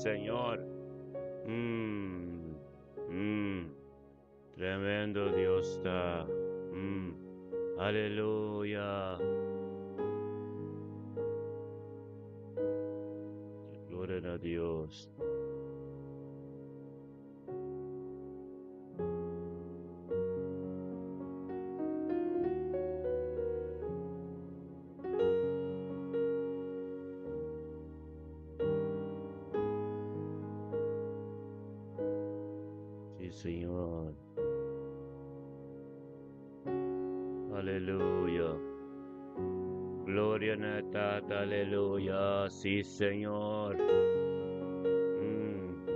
Señor. Mm, mm, Tremendo Dios está. Aleluya. Gloria a Dios. Sí, Señor. Aleluya. Gloria a Tata, aleluya. Sí, Señor. Mm,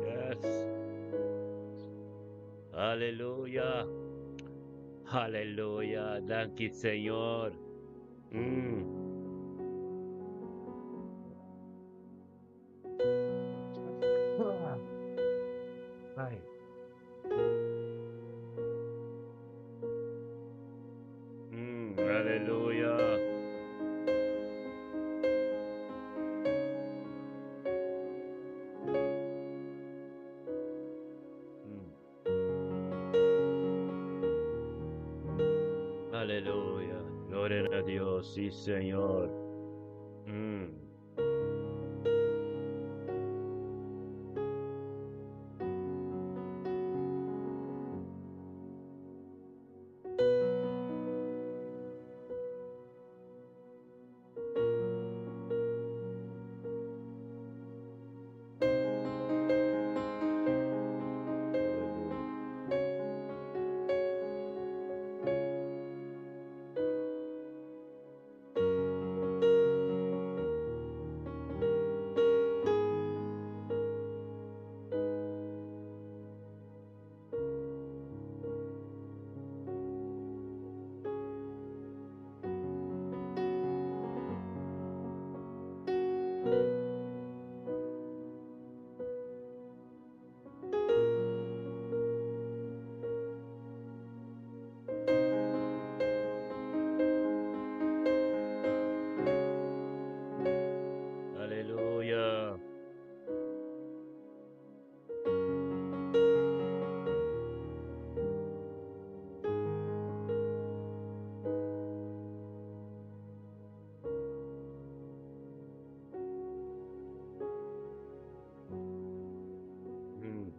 Yes. Aleluya. Aleluya. Thank you, Señor. Mm, Ay. Aleluya. Mm, Aleluya. Gloria a Dios. Sí, Señor. Mm, Aleluya. Aleluya. Mm,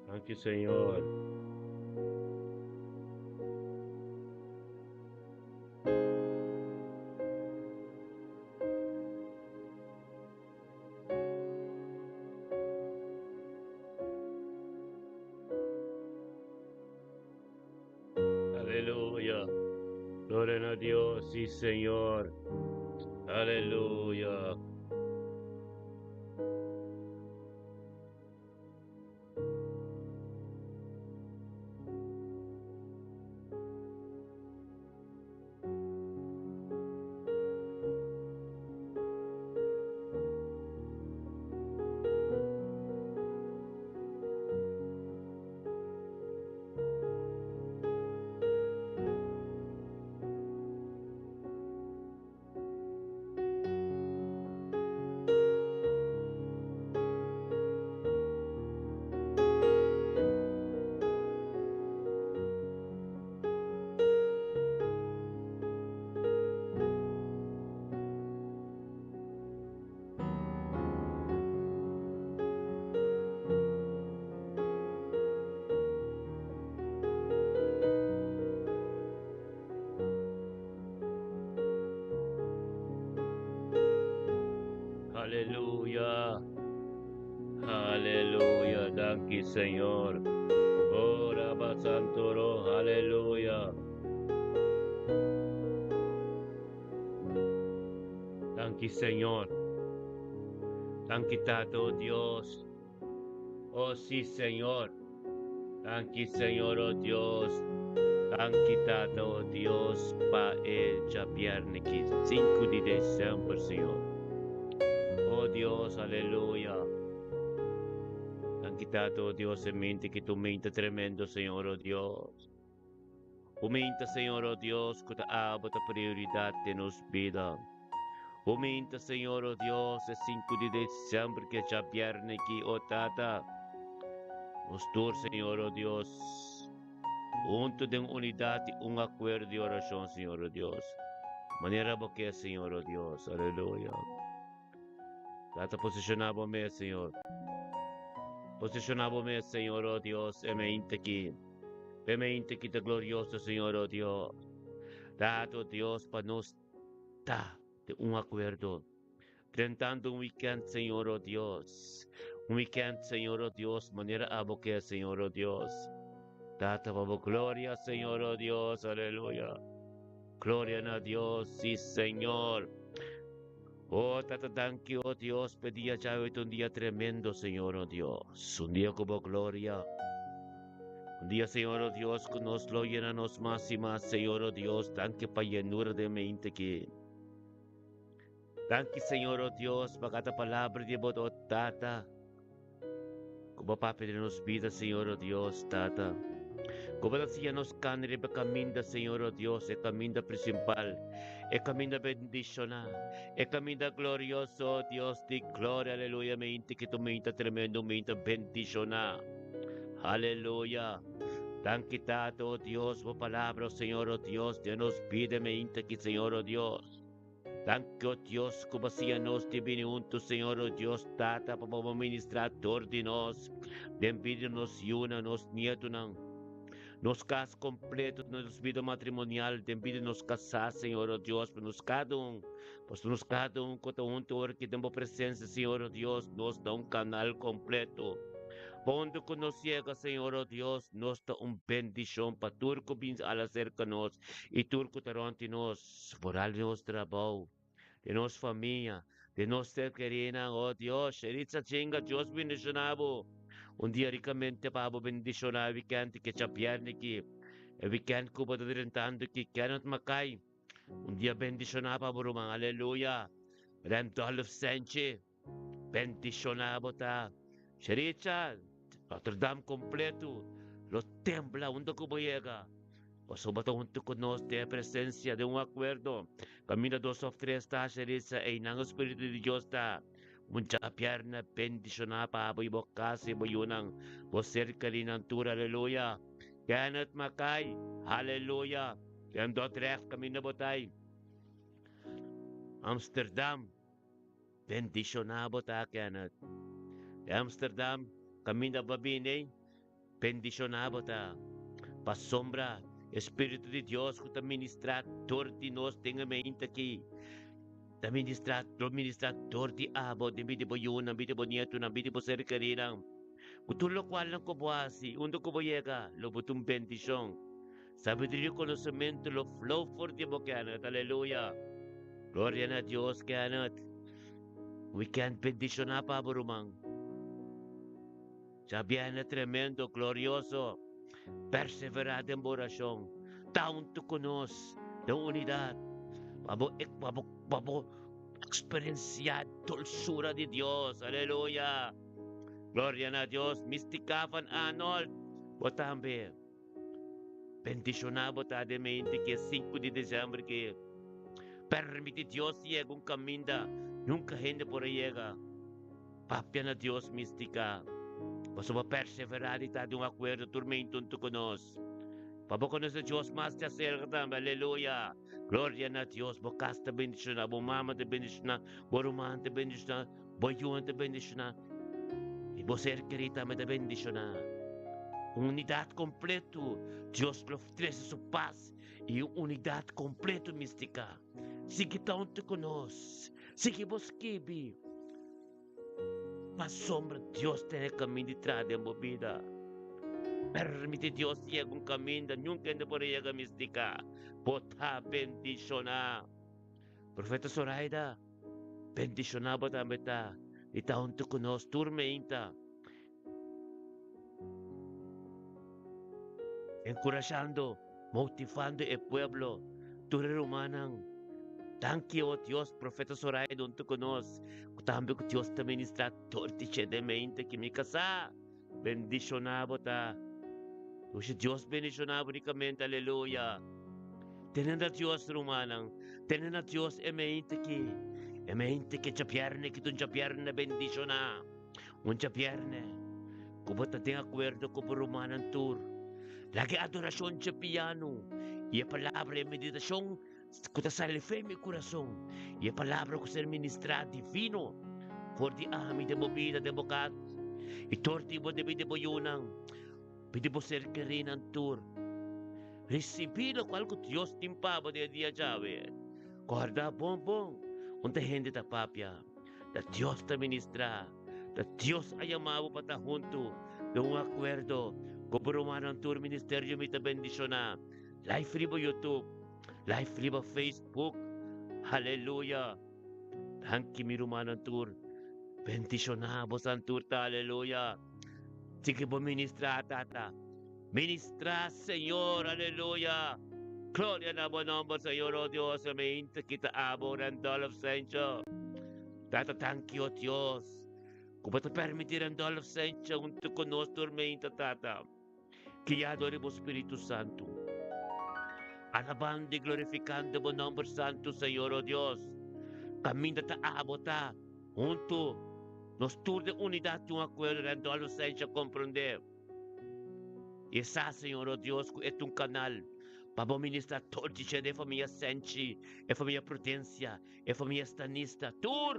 Thank you, Señor. Aleluya. Gloria a Dios. Sí, Señor. Aleluya. Aleluya. Aleluya. Thank you, Señor. Ora basantoro. Aleluya. Thank you, Señor. Thank you, Tato Dios. Oh sí, Señor. Thank you, Señor, oh Dios. Thank you, Tata, oh Dios, pa viernes 5 de diciembre, Señor. Oh Dios, aleluya. Thank you, Tata, oh Dios, en mente que tu mente tremendo, Señor, oh Dios. Uminta, Señor, oh Dios, que te abot a prioridad de nos vida. Uminta, Señor, oh Dios, es 5 de diciembre que ya viernes aquí, oh Tata. Nos tur, Señor, oh Dios. Junto de unidad y un acuerdo de oración, Señor, oh Dios. Manera boquea, Señor, oh Dios, aleluya. Tata, posicionábame, Señor. Posicionábame, Señor, oh Dios, en mente aquí. En mente que te glorioso, Señor, oh Dios. Dado Dios para nos da de un acuerdo. Tentando un weekend, Señor, oh Dios. Un weekend, Señor, oh Dios, manera aboquea, Señor, oh Dios. Data para gloria, Señor, oh Dios, aleluya. Gloria a Dios, sí, Señor. Oh, tata, thank you, oh Dios, pedía ya hoy un día tremendo, Señor, oh Dios. Un día como gloria. Un día, Señor, oh Dios, que nos lo llenanos más y más, Señor, oh Dios. Thank you para llenura de mente que. Thank you, Señor, oh Dios, para cada palabra de bodo, tata. Como papi de nos vida, Señor, oh Dios, tata. Como decía nos canre para caminda, Señor, oh Dios, el camino principal. El camino bendicional. El camino glorioso, Dios, de gloria, aleluya, mente que tu mente tremendo, mente bendicional. Aleluya. Tan quitado, oh Dios, por palabra, Señor, oh Dios, de nos pide mente que, Señor, oh Dios. Tan que, oh Dios, como si a nos divine unto, Señor, oh Dios, tata, para ministrar de nos. De envidia nos yuna, nos nieto, nos cas completo, nos vida matrimonial, de envidia nos casar, Señor, oh Dios, pues nos cada un, cada un, que tenemos presencia, Señor, oh Dios, nos da un canal completo. Pondo que nos llega, Señor, oh Dios, nos da un bendición para turco bins al acercarnos y turco tarante nos, por al nos trabajo, de nos familia, de nos ser querida, oh Dios, sheritza chinga, Dios bendicionado. Un día ricamente pabo bendicionado, weekend que chapiarne que, el weekend ko ba direntando que cannot makay. Un día bendicionado pabo rumang, aleluya. Rento half senche, bendicionado ta. Sheritza, Notre Dame completo, lo tembla, undo ko llega. O sobrado junto con nos de presencia de un acuerdo. Camina dos o tres está, Sheritza, e nang Espíritu de Dios está. Mucha pierna bendicionada pa boy bokasi boyunang boser kalinantura, aleluya. Kanat makay, hallelujah. Yan do trek kami na botay. Amsterdam, bendicionada bota kanat. Amsterdam, kami na babine, bendicionada bota. Pasombra, Espíritu de Dios, que te ministrador de nós tenha mente aqui. Te ministrador de abo, de midi boyuna, midi bonito, na midi boser karinang. Kutulo kwal lang ko buhasi, undo ko boyega, lo butung bendición. Sabiduría y conocimiento, lo flow for the bocanat, aleluya. Gloria a Dios, canat. We can bendición a paborumang. Sabihan tremendo, glorioso. Perseverad en oración. Taon to conos, de unidad. Pabo, experienciar dulzura de Dios, aleluya. Gloria a Dios, misticaban Arnold. Botambe. Bendicionado de mente que 5 de diciembre que permite Dios llega un camino, nunca gente por ahí llega. Papia na Dios mística. Mas uma perseverar de un acuerdo tormento con nos. Pabo con ese Dios más te acerca también, aleluya. Gloria a Dios, bocasta bendición, bo mama te bendición, bo román te bendición, bo yuan te bendición. Y bo ser querida me te bendición. Unidad completo. Dios lo ofrece su paz y unidad completo mística. Sigue tanto con nos. Sigue bosquibi. Mas sombra Dios tiene camino detrás de mi vida. Permite Dios llegar un camino. Nunca no puede llegar mística. Bota bendiciona. Profeta Zoraida. Bendiciona bota meta. Y tanto con nos. Turmenta. encorajando, motivando el pueblo. Tu rumanan. Thank you, oh Dios, profeta Soraya, doon to konos. Kutambi ko Dios ta ministra, torti de mente que mi casa. Bendicionabo ta. Usi Dios bendicionabo ricamente, aleluya. Tenen a Dios rumanang. Tenen a Dios emente que. Emente que chapierne, que tu chapierne bendiciona. Un chapierne. Kubota ting acuerdo ko rumanan tur. Lagi adoración chapiano. Y a palabra de meditación. Kuta sale fe mi corazón. Y a palabra ko ser ministra divino. For di ami de movida de bocat. Y torti mo de boyunang. Pidi po ser kerinan tur. Recibilo qual que Dios timpaba de dia jave. Guarda bom. Unta gente ta papia. Da Dios ta ministra. Da Dios ayamabo pa ta junto. De un acuerdo. Kupurumanan tur ministerio mi ta bendiciona. Live free ba YouTube. Live free ba Facebook. Hallelujah. Thank you mi rumanan tur. Bendicionabo san tur ta. Hallelujah. Sige po ministra tata. Ministra, Señor, aleluya. Gloria na po nombre, Señor, oh Dios, amén. Kita abo ng dollar of Sencho. Tata, thank you, Dios. Kung ba't permitir ang dollar of Sencho, unto ko nos tormenta, tata. Kiyado rin po Espiritu Santo. Alabando y glorificando po nombre Santo, Señor, oh Dios. Kami tata abo ta. Unto, nos tur de unidad yung acuerdo ng dollar of Sencho, comprender. E sa, Senhor, oh Deus, é um canal para ministrar todos de família Senchi, é família Prudência, é família Stanista. Tur,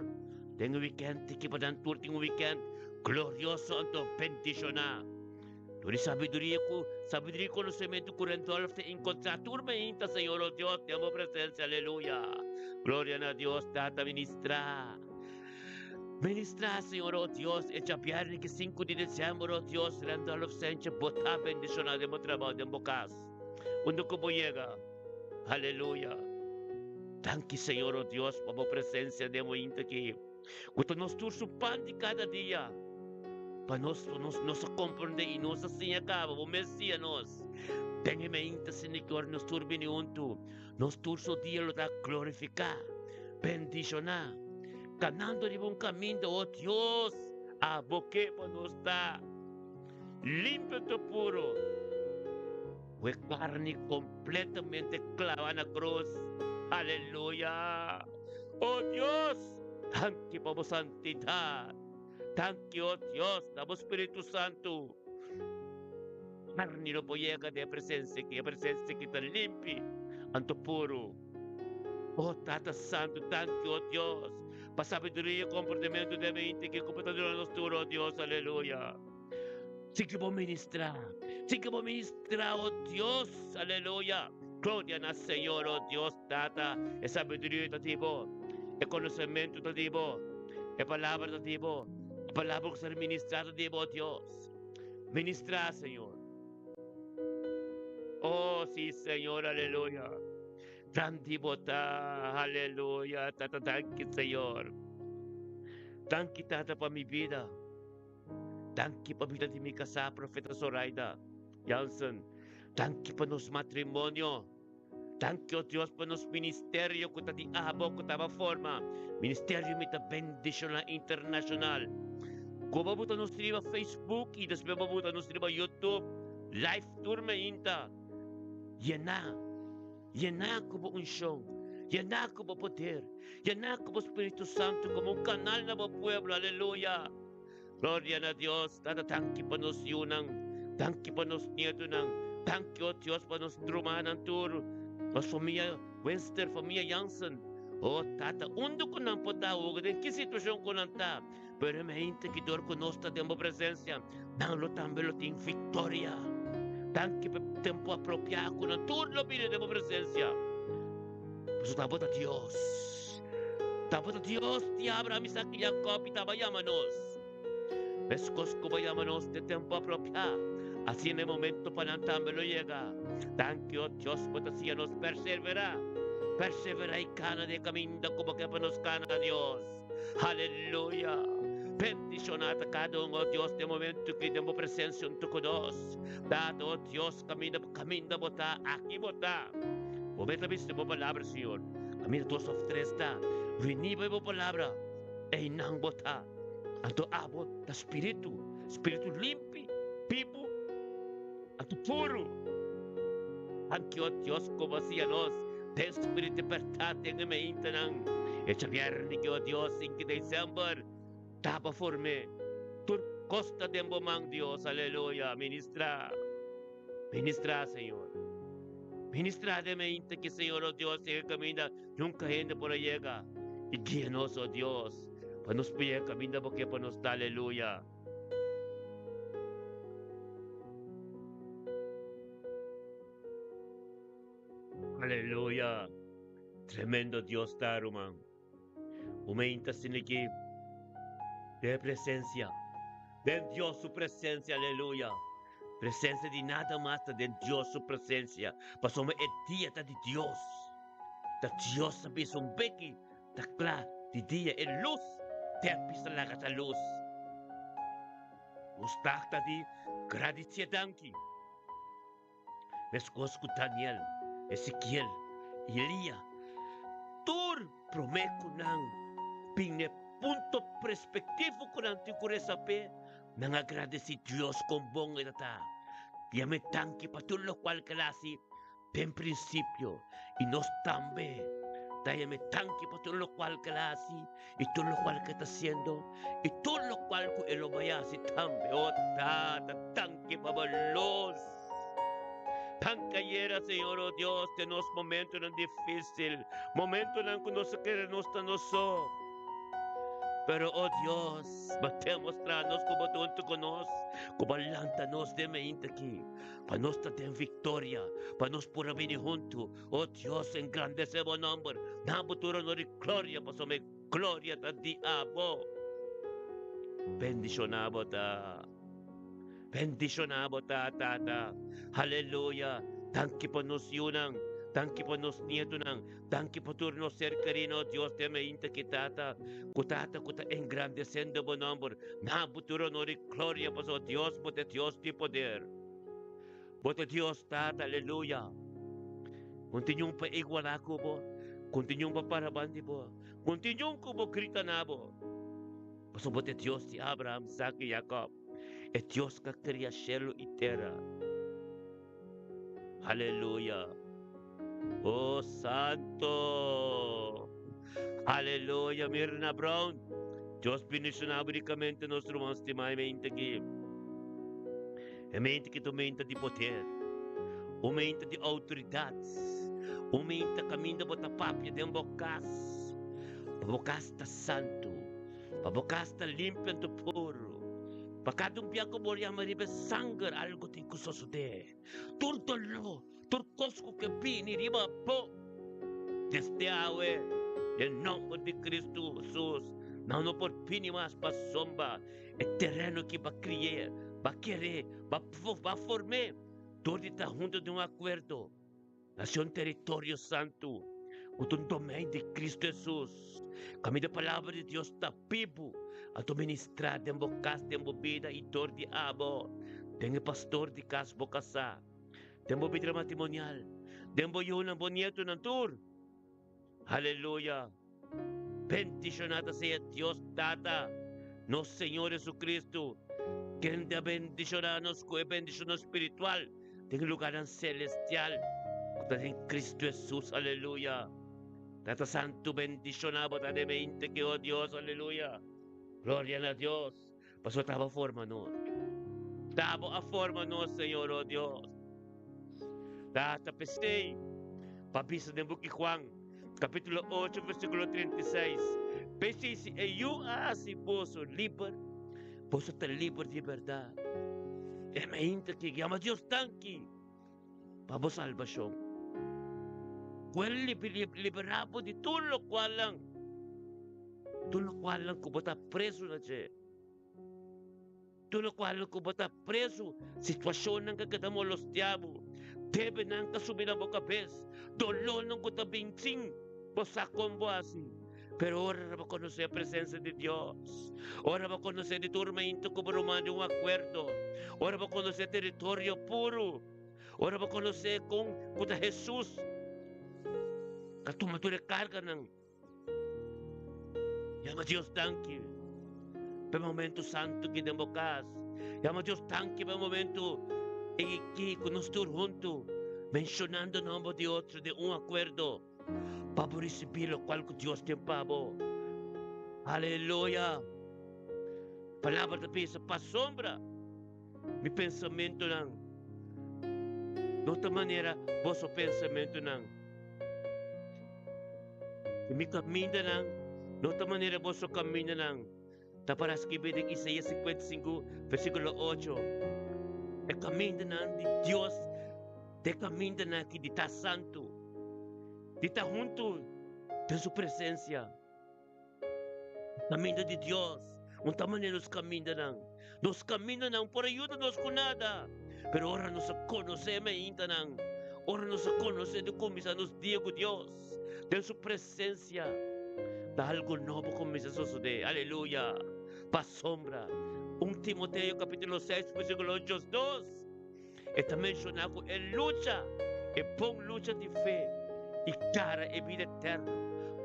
tem um weekend, que para tur tem um weekend glorioso, anto bendicionar. Turi sabedoria conhecimento currentolf te encontrar turma inta, Senhor, oh Deus, temos presença, aleluia. Glória a Deus, tata ministrar. Ministra, Señor, oh Dios, echa viernes que 5 de diciembre, oh Dios, rendo a la ausencia, bota bendición de mi trabajo, de mi casa. Cuando como llega, aleluya. Thank you, Señor, oh Dios, por mi presencia de mi inte aquí. Cuando nos turso pan de cada día, para nos comprender y nos así acaba, o Mesías nos. Tenga inte, Señor, nos turbine junto, nos turso día lo da glorificar, bendicionar. Ganando de un camino, oh Dios, a boque para nos está limpio y puro. Fue carne completamente clavada en la cruz. Aleluya. Oh Dios, thank you por santidad. Thank you, oh Dios, damos Espíritu Santo. Carne no puede llegar de presencia que está limpia, anto puro. Oh Tata Santo, thank you, oh Dios. Pa sabedoria e comportamento de mente que computador nos turou, Deus, aleluia. Sige po ministrar, oh Deus, aleluia. Glória na Senhor, oh Deus, tata, e sabedoria tatibo, e conhecimento tatibo, e palavra tatibo, e palavra que ser ministrado tatibo, oh Deus. Ministrar, Senhor. Oh, sim, Senhor, aleluia. Tanti bota, aleluya, tata, thank you, Señor. Thank you, tata, pa mi vida. Thank you, pa vida de mi casa, profeta Zoraida Jansen. Thank you, pa nos matrimonio. Thank you, Dios, pa nos ministerio, kuta di abo, kuta ba forma. Ministerio mita bendición internacional. Kung mabuta nos triba Facebook, y después mabuta nos triba YouTube, live tour me inta. Llenar como unción, llenar como poder, llenar como Espíritu Santo, como un canal de mi pueblo, aleluya. Gloria a Dios, tata, tanki pa nos yunang, tanki pa nos nietunang, tanki o Dios pa nos trumanan tur, nos familia Wester, familia Jansen. Oh, tata, undo ko nang patawag, din ki sitwasyon ko nang ta, pero may inte ki dor ko nosta de mo presencia, nang lo tambelo ting victoria. Tanki pe tempo apropiado con turno pide de presencia. Pues tapos a Dios. Tapos a Dios, ti Abraham, Isaac y Jacob y tabayámanos. Pescos cubayámanos de tempo apropiado. Así en el momento para lo llega. Tanki o Dios potasía nos persevera. Persevera y cana de camino como que nos cana Dios. Aleluya. Bendicionata cada um, ó Deus, de momento que demos presença junto conosco. Dado, ó Deus, caminho botar, aqui botar. Momento visto a palavra, Senhor. Caminho dos of tres da. Viniba a palavra. E inang botar. Anto abo da espírito. Espírito limpo. Pipo. Anto puro. Anque, ó Deus, como assim a nós. Tem espírito de libertade em minha intanang. E Xavier, que ó Deus, em que dezembro. Tapa forme. Tur costa de mang Dios, aleluya. Ministra. Ministra, Señor. Ministra de mente que, Señor, oh Dios, sigue camina. Nunca gente por ahí llega. Y guíanos, oh Dios. Para nos pide camina porque para nos da, aleluya. Aleluya. Tremendo Dios, Taruman. Aumenta sin aquí. De presencia. De Dios su presencia, aleluya. Presencia de nada más de Dios su presencia. Pasamos el día de Dios. De Dios sabe un bequi. De claro, de día el luz. Te pisa la gata luz. Ustahta di gradicia danki. Vescosco Daniel, Ezequiel, Elia. Tur promekunang. Pingne punto perspectivo kunang tikure sape. Nang agradeci Dios con bong etata. Ya me tanque para todo lo cual clase en principio y nos también. Ya me tanque para todo lo cual clase y todo lo cual que está haciendo y todo lo cual que él lo vaya a hacer también. Oh, tanque para los. Tan cayera, Señor, oh Dios, de los momentos tan difíciles, momentos en que no se quiere no está nosotros. Pero, oh Dios, batemos mostrarnos como tú conoces, como lántanos de mente aquí, para nos tener victoria, para nos poder venir juntos. Oh Dios, engrandece tu nombre, damos tu honor y gloria, para somos gloria a ti, abo. Bendicionamos ta. Bendicionamos ta, tata. Aleluya. Tanki po nos yunang. Tanki po nos nietunang. Tanki po turno ser carino, Dios te me inta kitata. Kutata kuta engrandeciendo po nombre. Nabuturo no gloria po so Dios po te Dios ti poder. Po te Dios tata, aleluya. Continuong pa iguala ko po. Continuong pa parabandi po. Continuong ko po grita na po. Paso po te Dios ti Abraham, Isaac y Jacob. Es Dios que crea cielo y tierra. Aleluya. Oh Santo. Aleluya, Mirna Brown. Dios bendicionado ricamente nuestro estimado mente que. Mente que tu mente de poder. O mente de autoridade. O mente caminho bota papia de bocas. Bocas está santo. Bocas está limpo e puro. Pagkatong biya ko boleh maribe sanggar algo tin ko susude. Turtolo, turkos ko kepi ni riba po. Desde awe, en nombre de Cristo Jesús, no por pini más pa somba, el terreno que va a criar, va a querer, va a formar, todo está junto de un acuerdo. Nación territorio santo, un domain de Cristo Jesús. Camino de palabra de Dios está vivo. A tu ministrar de bocas de vida y dor de abo. Tengo pastor de casa bocasa. Tengo vida matrimonial. Tengo yo un bonito en tour. Aleluya. Bendicionada sea Dios Tata. Nos Señor Jesucristo. Quien te bendicionarnos con bendición espiritual. En lugar celestial. En Cristo Jesús. Aleluya. Tata Santo bendicionado de mente que oh Dios. Aleluya. Gloria a Dios. Pasó estaba forma no. Estaba a forma no, Señor, oh Dios. Data peste. Pabisa de Buki Juan. Capítulo 8, versículo 36. Peste si eu así poso libre. Poso te libre de verdad. E me inta que llama Dios tanque. Para salvación. Cuál liberado de todo lo cual lang. Todo lo cual lang ko bata preso na siya. Todo lo cual lang ko bata preso. Sitwasyon ng kagadamo los diabo. Debe nang kasumina mo kabes. Dolor ng ko tabingsing. Basa kombo asi. Pero ahora vamos a conocer la presencia de Dios. Ahora vamos a conocer el tormento como romano un acuerdo. Ahora vamos a conocer territorio puro. Ahora vamos a conocer con Jesús. Que tu matura carga ng. Llama Dios tanque. Para momento santo que democas. Llama Dios tanque para momento en que con nosotros juntos. Mencionando el nombre de otro de un acuerdo. Para recibir lo cual Dios te pavo. Aleluya. Palavra da peça para sombra. Mi pensamento não. De outra maneira, vosso pensamento não. Mi caminho não. De outra maneira, vosso caminho não. Tá para escrever em Isaías 55, versículo 8. É caminho não de Deus. É caminho não que de tá santo. De tá junto de sua presença. Caminho de Deus. Unta maneira nos caminhos não. Nos caminhos não, por ajuda-nos com nada. Pero ora nos conhecemos ainda não. Ora nos conhecemos de começar nos dias com Deus. De sua presença. Da algo novo começa a suceder. Aleluia. Pa sombra. 1 Timoteo capítulo 6, versículo 8, 2. Está mencionado en lucha. En pon lucha de fe. Y cara e vida eterna.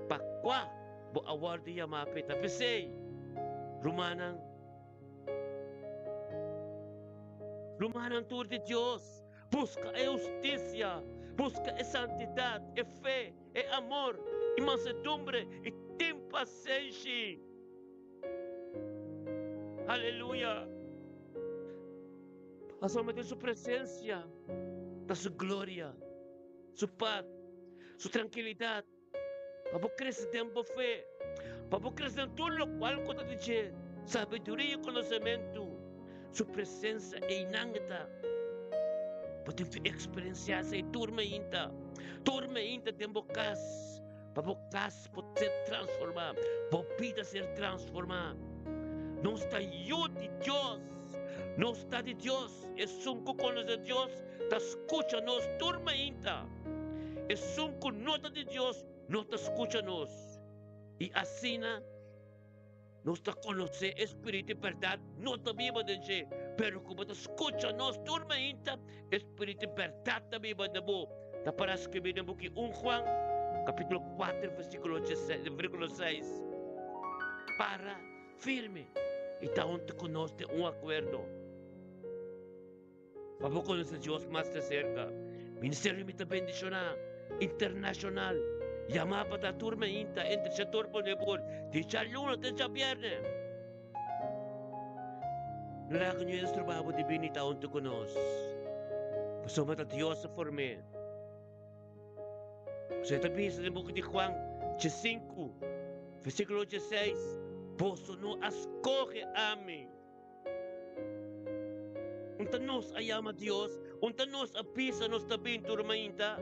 Pa qua bo award ya mapita. Pesay. Rumanang tur de Dios. Busca a justicia. Busca a santidad, a fe, a amor, y mansedumbre, y ten paciencia. Aleluya. Pasamos de su presencia, de su gloria, su paz, su tranquilidad. Para crecer en fe. Para crecer en todo lo cual cuando dice sabiduría y conocimiento, su presencia es inagata. Para experienciar esa tormenta de bocas, para bocas poder ser transformada, para vida ser transformada. No está yo de Dios, no está de Dios, es un conoce de Dios, te escucha nos tormenta, es un nota de Dios, no te escucha nos. Y así no está conocer espíritu y verdad, no te viva de Dios, pero como te escucha nos tormenta, espíritu y verdad te viva de vos. Te para escribir en book 1 Juan, capítulo 4, versículo 6. Para firme y te junto conoce un acuerdo. Para conocer a Dios más de cerca. Ministerio de bendición internacional. Llamar para la tormenta entre el sector ponebol. De lunes de viernes. La que no es trabajo de venir a junto conoce. Pues somos a Dios a formar. Você está pensando em boca de Juan 5, versículo 16. Posso não escolhe a mim. Onde nós ama Deus, onde nós apisa nós também tormenta.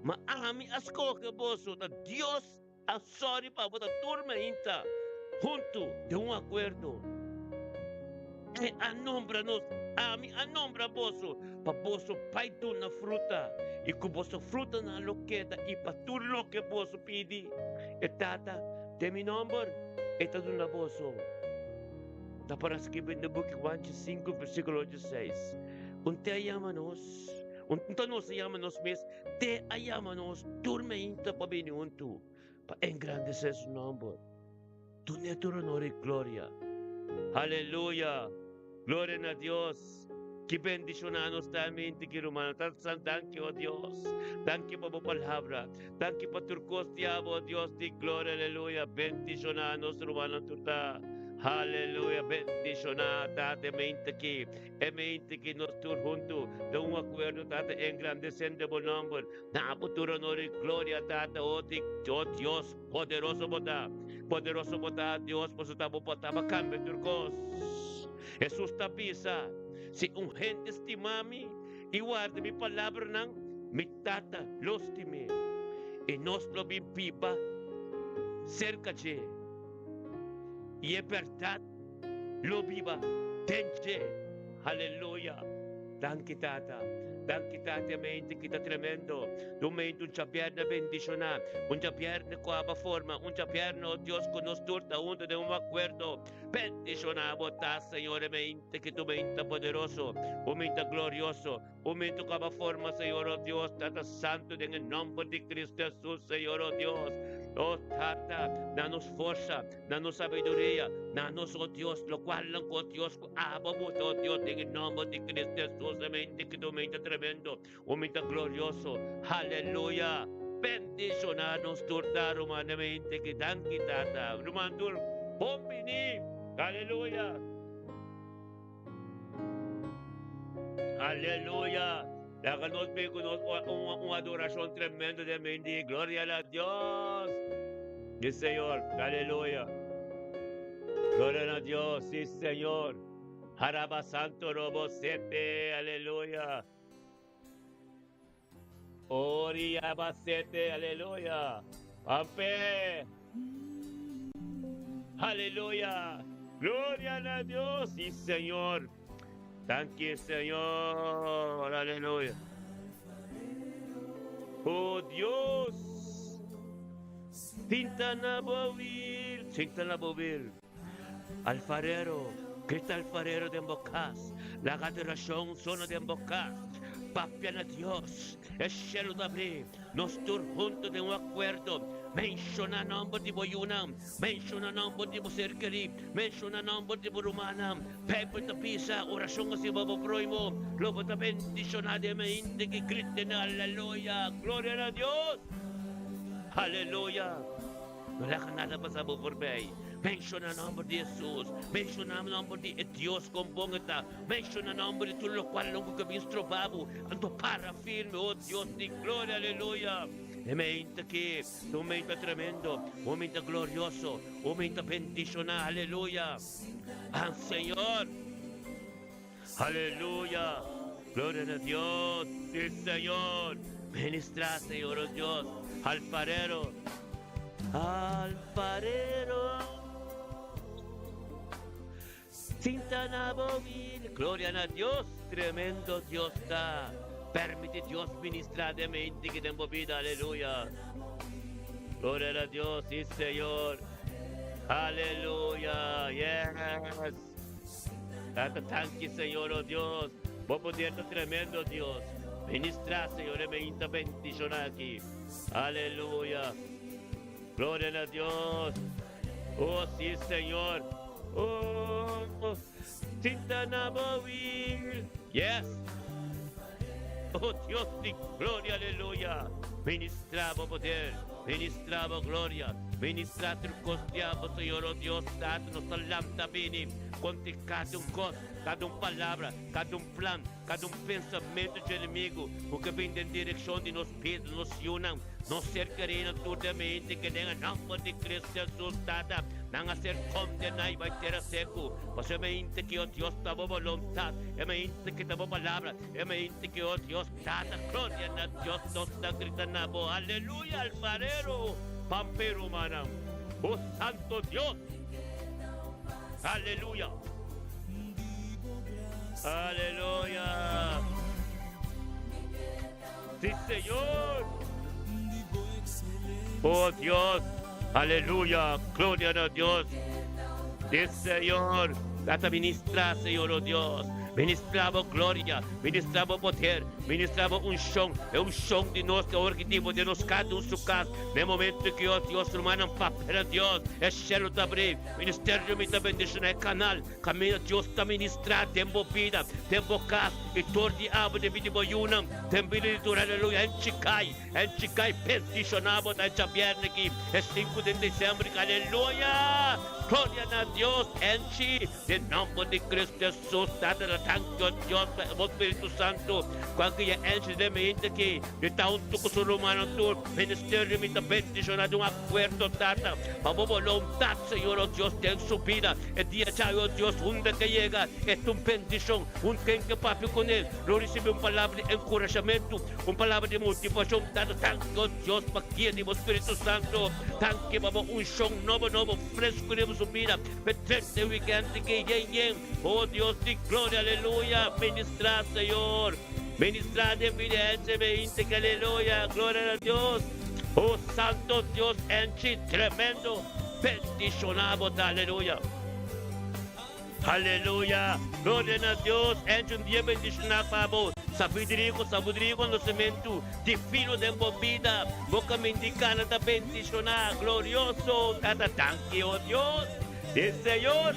Mas a mim escolhe posso, Deus a sorry para a tormenta. Junto de acordo. E anombra nos, a mim anombra posso, para posso pai tu na fruta. E com vossa fruta na loqueta e para tudo lo que posso pedir. E tata, de mi number, e tá dando vosso. Tá para escrever no book 5, versículo 16. Unte ayama-nos, unte nos ayama-nos mesmo, te ayama-nos, tormenta para venir junto, para engrandecer su nombre. Tu neto honor e glória. Aleluya. Gloria a Dios. Que bendicionanos también te quiero, hermano. Thank you, oh Dios. Thank you por tu palabra. Thank you por tu costia, oh Dios de gloria. Aleluya. Bendicionanos, hermano. Aleluya. Bendicionanos. Tate mente que nos tur juntos. De un acuerdo, tate engrandeciendo por nombre. Da por tu honor y gloria, tate, oh Dios. Poderoso botar. Poderoso botar, Dios. Por su tabo potaba cambio tu cos. Jesús tapisa. Se gente estima-me e guarda minha palavra não, me tata, lostime. E nós lo pipa cerca de. E é verdade, lo viva, tente. Aleluia. Danke, tata. Dan kita mente kita tremendo. Dumain un chapier na bendiciona. Un chapier na kuaba forma. Un chapier na, oh Dios, con nos turta uno de un acuerdo. Bendicionamos, Señor, mente que tu mente poderoso. Un mente glorioso. Un mente kuaba forma, Señor, oh Dios, Tata Santo, en el nombre de Cristo Jesús, Señor, oh Dios. Oh Tata, danos fuerza, danos sabiduría, danos, oh Dios, lo cual, oh Dios, amamos, oh Dios, en el nombre de Cristo Jesús, mente que tu mente tremendo, un mente glorioso, aleluya. Bendicionanos, turtar humanamente, que dan quitata, rumandur, bombini, aleluya. Aleluya. Háganos una adoración tremenda de mente, gloria a Dios. Sí, Señor, aleluya. Gloria a Dios, sí, Señor. Haraba Santo Robo Sete, aleluya. Ori Abasete, aleluya. Ampe. Aleluya. Gloria a Dios, sí, Señor. Thank you, Señor, aleluya. Oh Dios. Cinta na bovil. Alfarero, grita alfarero de embocas. La adoración zona de embocas. Papian a Dios, el cielo de abrir. Nos tur juntos de un acuerdo. Menciona nombre de Boyunam, menciona nombre de Boserkeri, menciona nombre de Borumanam. Pepe de Pisa, oración así Bobo Proimo. Luego de bendición de mente que griten aleluya. Gloria a Dios. Aleluya. No le hagan nada pasado por mí. Menciona el nombre de Jesús. Menciona el nombre de Dios con bongata. Menciona el nombre de todo lo cual no que me estrobabo. Ando para firme, oh Dios de gloria, aleluya. Mente que, un mente tremendo, un mente glorioso, un mente bendicional, aleluya. Al Señor. Aleluya. Gloria a Dios, sí Señor. Ministra, Señor, oh Dios. Alfarero. Alfarero. Cintana bovil. Gloria a Dios, tremendo Dios está. Permite Dios ministrar de mente que tengo vida, aleluya. Gloria a Dios, sí Señor. Aleluya, yes. Thank you, Señor, oh Dios. Vos poder tremendo Dios. Ministra, Señor, mente bendición aquí. Aleluya. Gloria a Dios. Oh, sí, Señor. Oh, Cintana bovil. Yes. Oh Dios de gloria, aleluya. Ministramos poder, ministramos gloria, ministramos circunstancias, Señor, oh Dios, danos lambda bene, conte cada coisa, cada palavra, cada plan, cada pensamento de inimigo, porque vem em direção de nos pés, nos unam, nos cercarem totalmente, que nem a nome de Cristo Jesus, dada. Não a ser condenado vai ter a seco. Você mente que o Deus está boa vontade. É mente que está boa palavra. É mente que o Deus está da glória na Deus nos está gritando. Aleluia, alfarero, pampero manam. O santo Deus. Aleluia. Aleluia. Sí, Señor. Oh Dios. Aleluya, gloria a Dios. Sí, Señor, data ministra, Señor, oh Dios. Ministramos gloria, ministramos poder, ministramos unção. É unção de nós que é o objetivo de nós cada um su casa. No momento que o Deus humano papel a Deus, é cielo da breve, ministério me está bendição é canal, caminho Deus está ministrar, tempo vida, tempo casa, e todo de abo de vida boiunam, tempo de tur, aleluia, enchicai, bendicionamos da chapierne aqui, é 5 de dezembro, aleluia, glória a Deus, enche, de nome de Cristo Jesus, dada la tanto Dios, o Espírito Santo, quando é enche de mente que de tanto que o ser humano tu ministério me está bendicionado um acordo data, para a vontade, Senhor, oh Deus, tem subida, é dia já, oh Deus, onde que chega, é tua bendição, onde que papi com ele, não recebe uma palavra de encorajamento, uma palavra de motivação, dada tanto, oh Deus, para que o Espírito Santo, tanto que para um som novo, fresco de subida, presente weekend que oh Deus de glória, aleluia, ministrar, Senhor. Ministrate evidentemente, aleluya, gloria a Dios. Oh Santo Dios, enchi tremendo, bendicionamos, aleluya. Aleluya, gloria a Dios, enchi un día bendicionado, sa Federico, no cemento, de filo de vida, boca mendicana da bendicionar, glorioso, tata tanque, oh Dios, el Señor,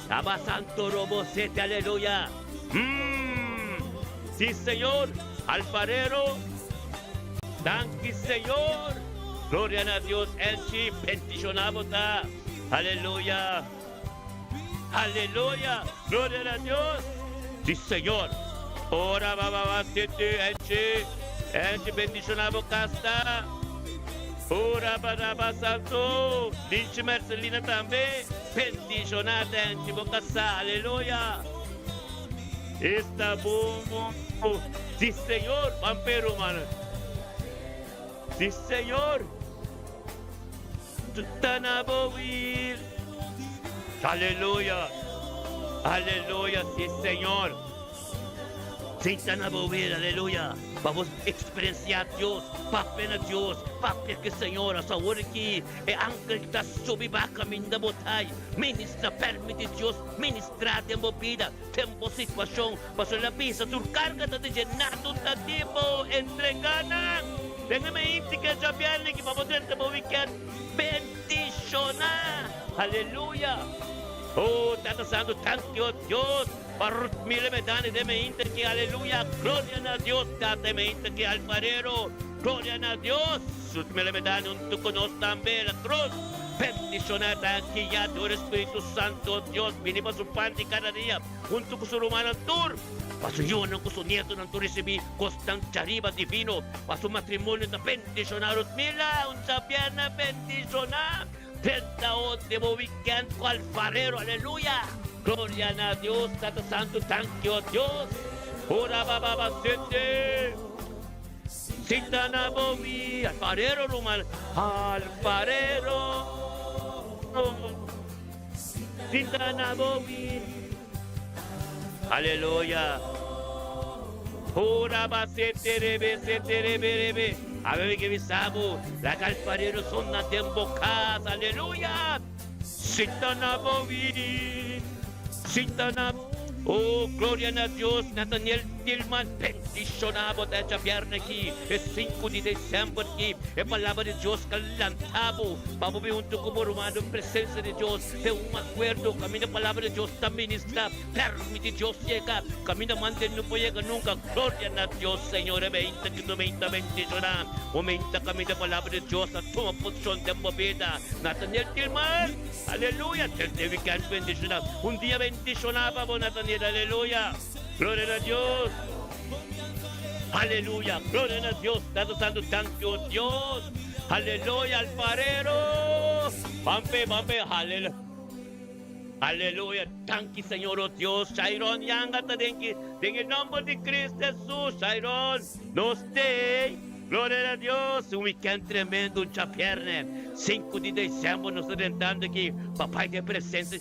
Abba Santo Robo Sete, aleluya. Sí, Señor, alfarero, tanque, Señor, gloria a Dios, enchi, bendicionamos, aleluya. Aleluya, gloria a Dios. Sí, Señor. Ora baba sete enche bendicionado casta. Ora baraba santo. Dice Marcelina también. Bendicionada enche bocasa. Aleluya. Está bom. Sí, Señor. Vampiro, mano. Sí, Señor. Tutanabowil. Aleluya, aleluya, sí Señor. Sin tanabowil, aleluya. Vamos a experienciar Dios, papel a Dios, papel que Señor, a saber que el ángel está sobre la camino de botella. Ministra, permite Dios, ministrar tempo vida, tempo situación, pasó la pista, tu carga de llenar tu tiempo, entregada. Déjame irte que ya viene que vamos a tener weekend bendicionar. Aleluya. Oh, Tata Santo, tanto Dios. Para mil medallas de mente que aleluya. Gloria a Dios, Tata mente que alfarero. Gloria a Dios. Sus mil medallas junto con nosotros también la cruz. Bendicionada que ya tu Espíritu Santo Dios. Vinimos su pan de cada día. Junto con su humano tour. Para su hijo, con su nieto, no tu recibí constante arriba divino. Para su matrimonio, bendicionado. Mila, un sabiana bendicionada. 38 weekend con alfarero, aleluya. Gloria a Dios, Tata Santo, thank you, Dios. Ora baba sete. Sitana bobi, alfarero, Roman. Alfarero. Sitana bobi. Aleluya. Ora ba sete rebe. A ver que visamos, la alfarero son na tembocadas, aleluya. Sitana boviri, Sitana, oh, gloria a Dios, Nathaniel Tillman, bendicionado de esta viernes aquí, es 5 de diciembre aquí, es palabra de Dios calentado, vamos a ver junto como romano, en presencia de Dios, de un acuerdo, camina palabra de Dios también está, permite Dios llegar, camina mante no puede llegar nunca, gloria a Dios, Señor, 20 que 90 bendicionado, aumenta camina palabra de Dios, a tu posición de movida, Nathaniel Tillman, aleluya, te weekend bendicionado, un día bendicionado, Nathaniel, aleluya. Gloria a Dios. Aleluya. Gloria a Dios. Dado santo, tanto Dios. Aleluya, alfarero. Pampe, aleluya. Aleluya. Tanki, Señor, oh Dios. Shairon, yangata, denki. En el nombre de Cristo Jesús. Shairon, nos te. Gloria a Dios, un weekend tremendo, un chapierne. 5 de diciembre nos orientando aqui. Papai, de presença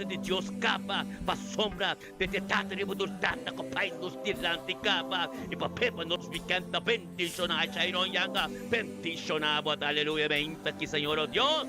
de Deus, capa, para sombra, de tata, de tata, papai, nos tirante, capa. E papai, para nos weekend, bendicionar, Chairon Yanga, bendicionar, aleluia, bendita aqui, Senhor, oh Deus.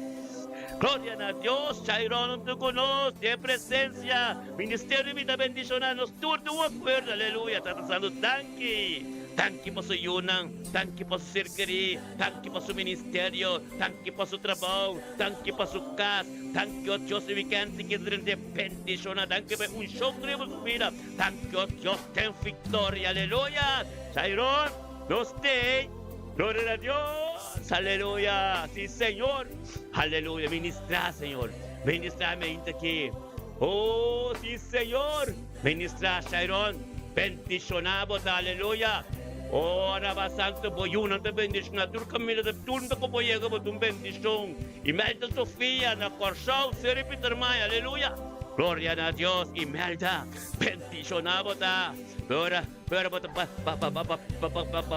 Gloria a Dios, Chairon, tú conoces, de presencia, ministerio de vida bendicionarnos, tú acuerdo, aleluya, está pasando tanque para su yunang, tanque para su circuito, tanque para su ministerio, tanque para su trabajo, tanque para su casa, tanque a Dios, weekend, que de bendicionar, tanque para un show de su vida, tanque a Dios, ten victoria, aleluya, Chairon, nos te. Gloria a Dios, aleluya, sí Señor, aleluya, ministra Señor, ministra mente aquí, oh sí Señor, ministra Chairon, bendicionamos, aleluya, ora va santo, voy una te bendicionar, tu camino de turno que voy a llegar tu bendición, y Melda Sofía, na Corsau, se repite, aleluya, Gloria a Dios, Imelda, bendicionamos ta. Pero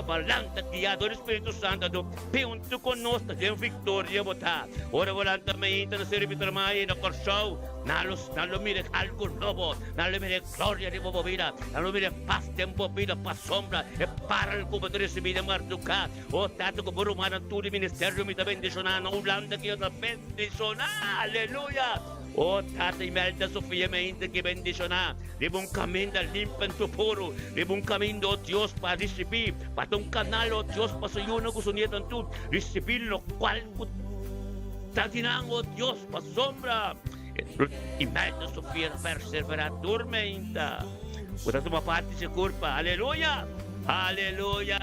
palanta guiado do Espírito Santo, junto conosco, tem vitória botar. Ora volante também na servitor mai na corso, nalo mire algo novo, nalo mire glória de boa vida, nalo mire paz tempo vida, paz sombra, e para o como receber marduca. O tato ko burumana tudo ministério me também bendicionar, na ulanda que eu bendicionar. Aleluia. O Tata Imelda Sofia me ainda que bendicionar. Deve um caminho limpo e puro. Deve um caminho, oh Deus, para receber. Para um canal, oh Deus, para sa iyo na gusto niya tanto. Receber lo qual tatinang, oh Deus, para sombra. Imelda Sofia persevera tormenta. Puta tuma parte sa culpa. Aleluya. Aleluya.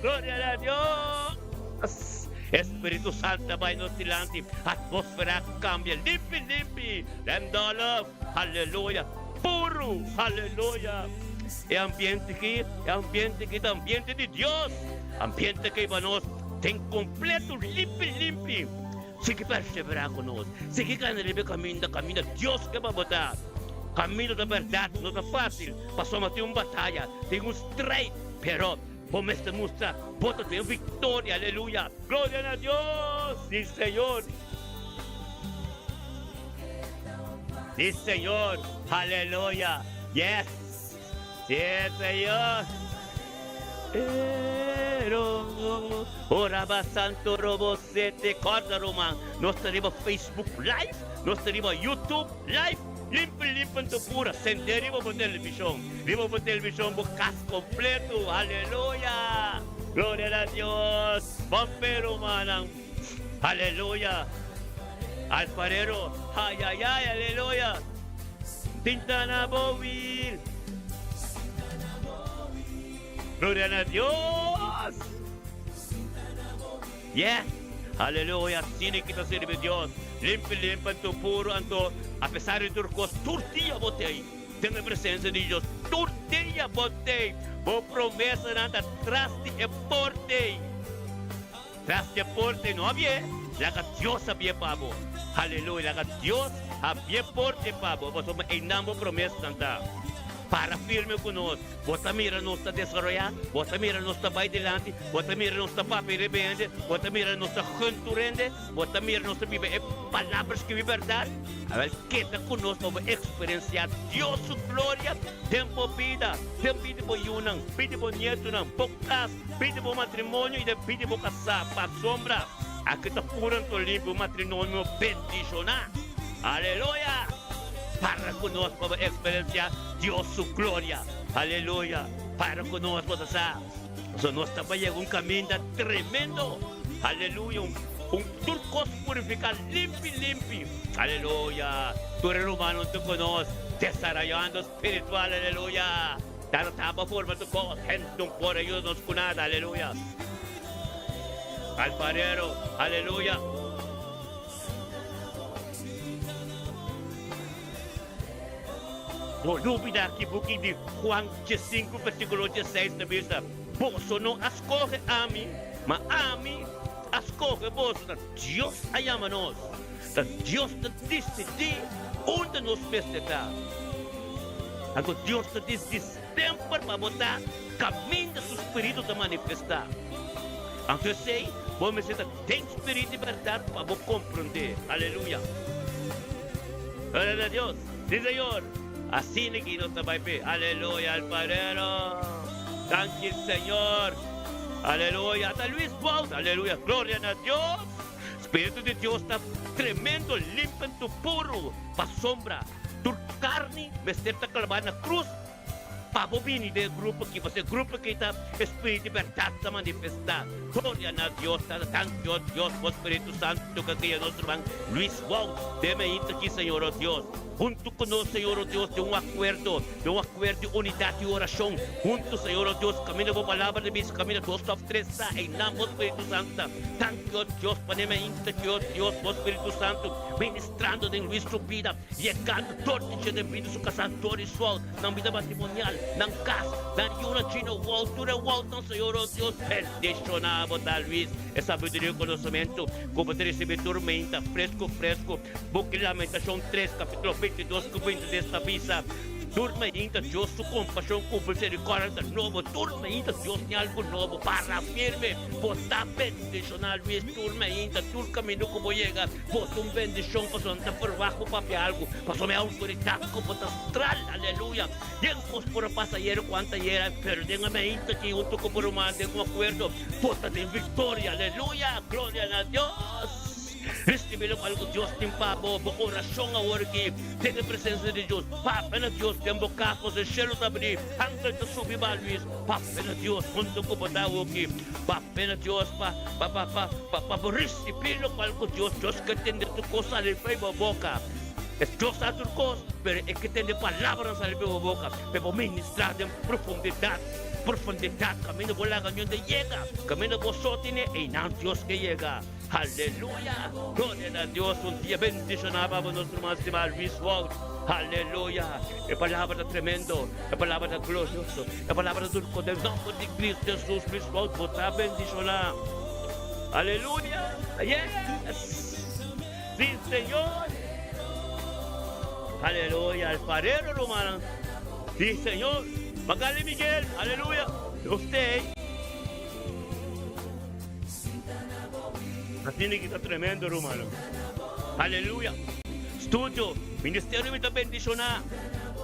Gloria a Dios. Espírito Santo vai nos tilante, a atmosfera cambia, limpi, lembra, aleluia, puro, aleluia. É ambiente que é ambiente de Deus, ambiente que vai nos tem completo, limpi. Se que perseverar conosco, se que canalibe caminho, Deus que vai botar. Caminho da verdade não é fácil, passamos ter uma batalha, tem um straight, pero vamos a mostrar, bota tem vitória, aleluia, glória a Deus, sim Senhor, aleluia, yes, Senhor, orava santo robo sete corda romã, nós teremos Facebook Live, nós teremos YouTube Live, limpo tu pura, senderimo por televisão, bukas completo, aleluia, glória a Deus, vampiro manang, aleluia, alfarero, ay, aleluia, tintana bowil, glória a Deus, yes, aleluia, sini kita sirve Deus, limpo tu puro, anto, apesar de turcos, tortilla botei, tem a presença de Deus, tortilla botei, boa promessa nada, traste e porte, não havia, lá que Deus havia pavo, aleluia, lá que Deus havia porte pavo, você ainda não promessa nada. Para firme conosco, bota mira nos está desarrollar, bota mira nos está vai delante, bota mira nos está papi rebelde, bota mira nos está junturende, bota mira nos está vive palavras que verdade. A ver, queda conosco para experienciar Deus su glória, tempo vida por yunang, pide por nieto nang, pocas, pide por matrimônio e pide por casar, para sombra, aqui está purando limpo matrimônio bendicionar, aleluia. Para conosco para experienciar Deus su glória, aleluia, para conosco sa nós também um caminho tremendo, aleluia, turcos purificar limpi, aleluia, tu romano tu conosco, desarrollando espiritual, aleluia, tratava forma tu cos, gente por ellos nos cunada, aleluia, alfarero, aleluia. No dúvida que buki de Juan 5, versículo 16 na vista. Você não escolhe a mim, mas a mim escolhe você. Deus ama nós. Deus te decide onde nos festejar. Agora Deus te diz tempo para botar caminho do seu espírito de manifestar. Então eu sei, vamos dizer, tem espírito de verdade para você compreender. Aleluia. Glória a Deus. Sim, Senhor. Assim que nós também vemos, aleluia, alfarero, thank you, Senhor, aleluia, até Luís volta, aleluia, glória a Deus, Espírito de Deus está tremendo, limpo, puro, para sombra, tu carne, vestir-te clavada na cruz, para bobini do grupo que está Espírito de verdade a manifestar, glória a Deus, thank you, Deus, o Espírito Santo, que aqui é nosso irmão Luís volta, dê-me aqui, Senhor, oh Deus. Junto conosco, Senhor, oh Deus, de acordo de unidade e oração. Junto, Senhor, oh Deus, caminho por palavra de Deus, caminho dos três, em nome do Espírito Santo. Thank you, Deus, para mim, Deus, o Espírito Santo, ministrando em Luís sua vida, chegando todo dia de vida, seu casador e sol, na vida matrimonial, ng gas, ng yun ang ginawalt, tunawalt ng Senyor o Diyos, bendicionamos tal Luis, esa sabiduría y conocimiento, como te recibe tormenta, fresco, busque Lamentación 3, capítulo 22, cuento de esta visa. Turmainta Diyos su compasión con misericordia del nuevo. Turmainta Diyos ni algo nuevo para firme. Bota bendicional Luis. Turmainta, tu camino como llega. Bota un bendición para andar por abajo para algo. Para mi autoridad como astral. Aleluya. Bien por pasajero cuánta era. Pero déjame inta que junto con Román de un acuerdo. Bota de victoria. Aleluya. Gloria a Dios. Recibelo algo Dios timpabo, oração a orgue, tem a presença de Deus, Papa na Deus, tem bocapos, o cielo tá abrir, antes de subir para Luís, Papa na Deus, junto com o Botaú aqui, Papa na Deus, Papa, recibelo algo Deus que tem de tu coisa ali, foi boca. Es Dios a tus cosas, pero es que tiene palabras en la boca, pero ministrar en profundidad, camino por la cañón de llega, camino por tiene y no Dios que llega. Aleluya, gloria a Dios, un día bendicionaba a nuestro máximo visual. Aleluya, la palabra tremendo, la palabra glorioso, la palabra del nombre de Cristo Jesús visual, está bendicionar. Aleluya, yes, sí Señor. Aleluya, alfarero romano. Sí, Señor. Magali Miguel, aleluya. Usted. Así que está tremendo, romano. Aleluya. Studio, Ministerio de Bendición.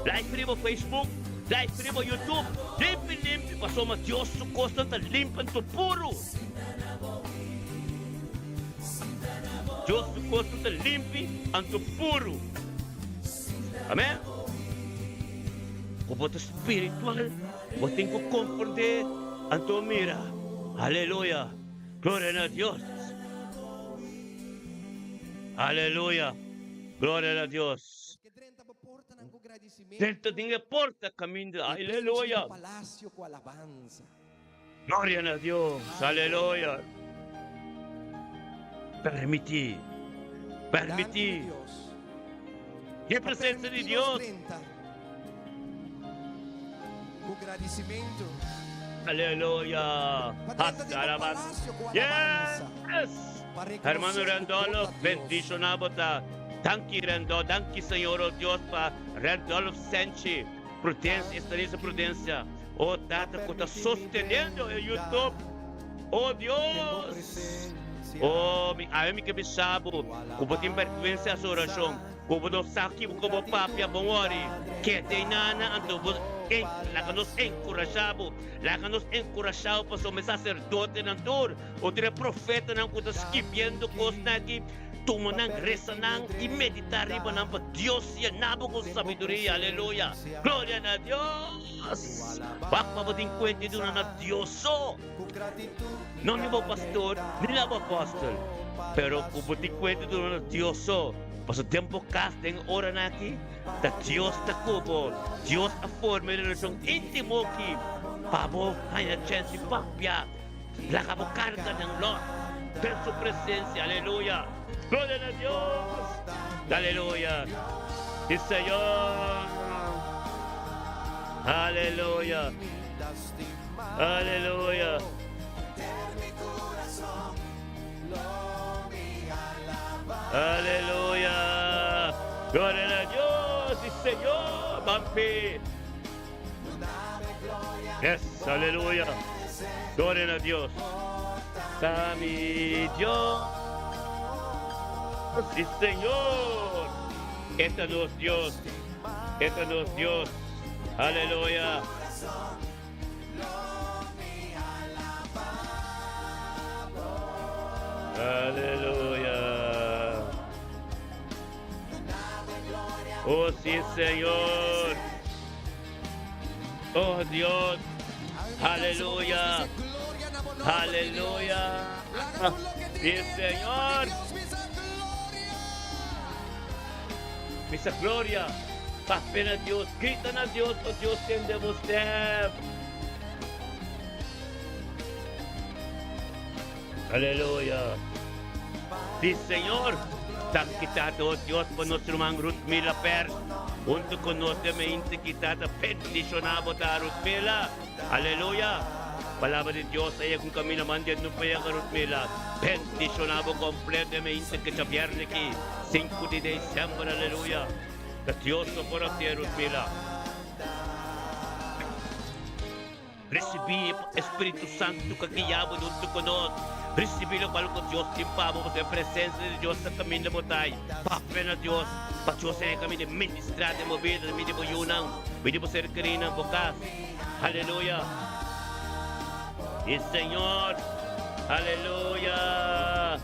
Live primo Facebook, live primo YouTube. Limpi, pasó más Dios su costa, está limpa en tu puro. Dios su costa, está limpi en tu puro. Amém? O voto espiritual, o tenho que compreender a tua mira. Aleluia. Glória a Deus. Aleluia. Glória a Deus. Dentro de porta caminho. Aleluia. Glória a Deus. Aleluia. Permitir. Que presença de Deus. Com agradecimento. Aleluya. Hasta alabanza. Yes. Hermano Randolph, bendicionamos. Danke Randolph, danke Senhor, oh Deus, para Randolph Senchi. Prudência, prudência. Oh, Tata, que está sustentando o YouTube. Oh Deus. Oh, ai que bisabo. Como tem frequência essa oração. Como não sabe como papia bom ori. Que tem nana ando nos encorajamos para somos sacerdote na dor. Outro profeta não está esquipiando coisas aqui. Toma nang reza nang e meditar riba nang Deus e nabo com sabedoria. Aleluia. Glória a Deus. Bakpa mo din kwente doon na Deus. Não ni mo pastor, ni na mo apostol. Pero kung mo din kwente doon na Deus. Paso tempo kas tem ora na aqui. Da Deus ta kubo. Deus a forma de relação íntimo aqui. Pabo, hay na chance papia. La cabo carga ng Lord. Per su presencia. Aleluya. Gloria a Dios. Aleluya. Y Señor. Aleluya. Aleluya. Aleluya. Gloria a Dios y Señor. Vampi. Yes. Aleluya. Gloria a Dios. Sami Dios. Sí, Señor. Étanos Dios. Étanos Dios. Aleluya. Aleluya. Oh, sí, Señor. Oh, Dios. Aleluya. Aleluya. Sí, Señor. Misa gloria. Papen a Dios. Gritan a Dios. Oh, Dios, tiende usted. Aleluya. Sí, Señor. Kita, oh Dios, por nuestro man Ruth Mila Per. Untuk conocer mente kita, bendicionamos a Ruth Mila. Aleluya. Palabra de Dios, ella con kami naman dyan nung paya ka Ruth Mila. Bendicionamos completamente que sa viernes aquí, 5 de diciembre, aleluya. Que Dios por ti, Ruth Mila. Recibí Espíritu Santo que guiaba junto con nosotros. Recibí lo cual con Dios timpamos en presencia de Dios en camino de botay. Papen a Dios, para Dios en camino de ministrar de mover, de mi de boyunang, mi de ser querina bocas. Aleluya. Y Señor, aleluya.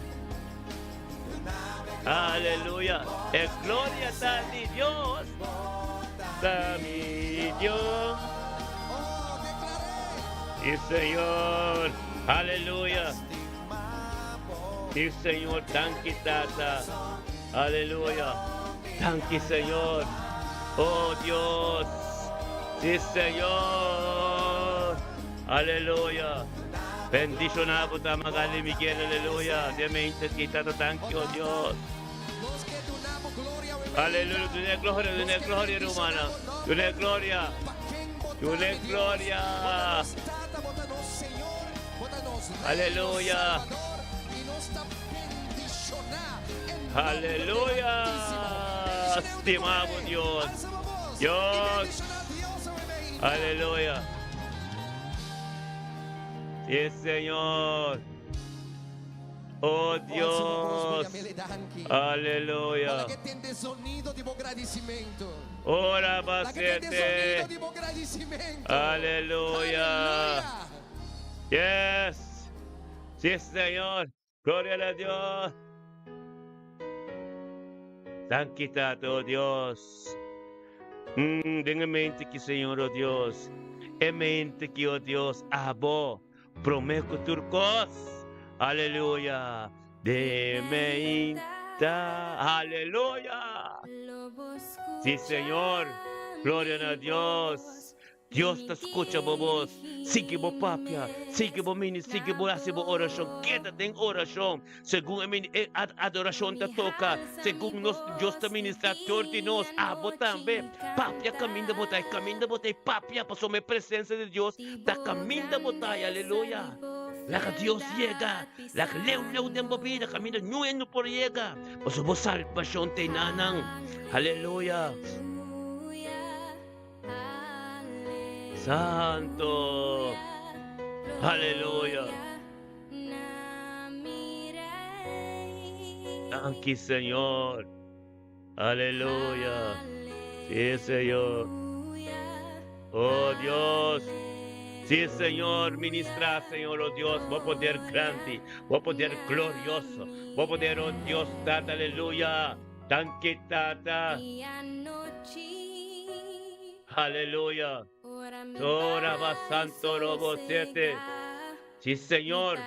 Aleluya. Es gloria a ti, Dios. A mi Dios. Y Señor, aleluya. Y Señor, tanki tata. Aleluya. Tanki Señor. Oh Dios. Sí Señor. Aleluya. Bendicionado ta Magali Miguel, aleluya. Demente kita to tanki, oh Dios. Aleluya. Dunia gloria romana. Dunia gloria. Dunia gloria. Aleluya. Aleluya. Estimado Dios. Dios. Aleluya. Sí, Señor. Oh Dios. Aleluya. Ora basete. Aleluya. Yes. Sí, Señor. Gloria a Dios. Sanquitado, oh Dios. Dengan mente que, Señor, oh Dios. En mente que, oh Dios, abo. Prometo turcos. Aleluya. De meinta. Aleluya. Sí, Señor. Gloria a Dios. Dios te escucha, vos. Sigue vos, papia. Sigue vos, mini. Sigue vos, hace vos oración. Quédate en oración. Según adoración te toca. Según Dios te ministra, te nos. Vos también. Papia, camina botay. Camina botay. Papia, pasó mi presencia de Dios. Ta camina botay. Aleluya. La que Dios llega. La que leu de vida. Camina no por llega. Pasó vos salvación te nanang. Aleluya. Santo. Aleluya. Thank you, Señor. Aleluya. Sí, Señor. Oh Dios. Sí, Señor. Ministra, Señor, oh Dios. Voy a poder grande. Voy a poder glorioso. Voy a poder, oh Dios, tata. Aleluya. Thank you, tata. Aleluya. Tora va santo robo siete. Sí, Señor.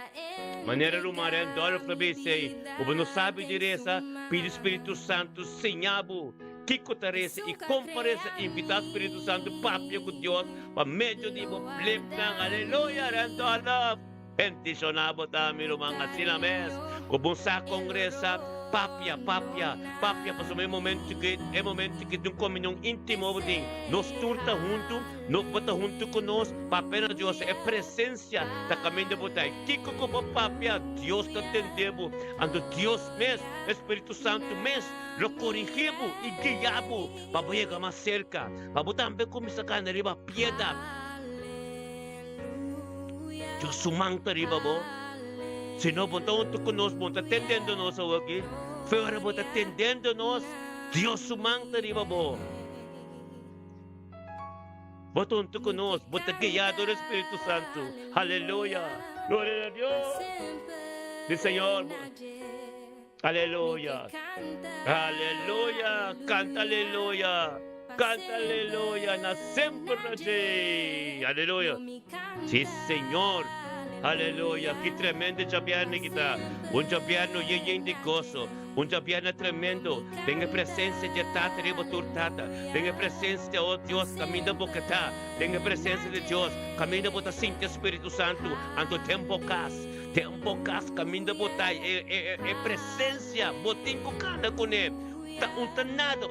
Manera rumara en dolor flabise. O não sabe direita, pide Espírito Santo, senhabo. Kiko tarese e comparece invitar Espírito Santo papia com Deus para meio de blepnang. Aleluia, rento alaf. Bendicionado dami rumanga sinames. O bom sa congresa. Papia, para o momento que tem comunhão íntimo, nós turta junto, nós bota junto conosco, papel de Deus é presença da caminho de botar. Kiko como papia, Deus está atendendo, ando Deus mesmo, Espírito Santo mesmo, lo corrigimos e guiamos, para chegar mais cerca, para botar também começar a riba piedade. Deus sumanta riba bo. Se não botar junto conosco, botar atendendo nós aqui. Fora botar atendendo nós. Deus sumanta riba bo. Bota junto conosco, bota guiado do Espírito Santo. Aleluia. Glória a Deus. Sim, Senhor. Aleluia. Aleluia. Canta aleluia. Canta aleluia. Na sempre na Aleluia. Sim, Senhor. Aleluya. Que tremendo governo kita. Governo de gozo. Governo tremendo. Tenha presença de Tata e Turtata. Tenha presença de Deus, caminho da boca. Tenha presença de Deus, caminho da boca. Sinta Espírito Santo. Anto tempo cas, caminho da boca. É presença. Botinho cada com ele. Un tanado,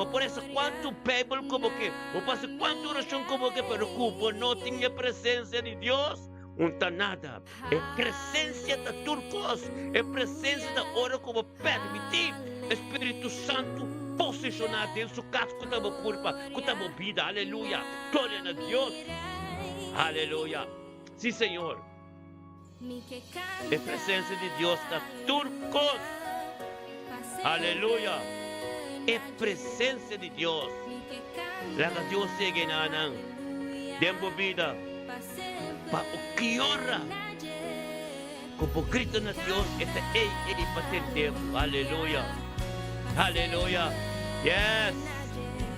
por eso quanto Bible como que, por eso quanto oração como que, pero cubo não tinha presença de Deus. Un tanada, é presença da turcos, é presença da hora como permitir Espírito Santo posicionar dentro do casco que estava culpa, que estava vida, aleluia, glória a Deus, aleluia, sim Senhor, é presença de Deus da turcos, aleluia. É presença de Deus. Lá que Deus segue na anang. Tempo vida. Pa o que ora. Como grita na Deus, esta ele para ter tempo. Aleluia. Aleluia. Yes.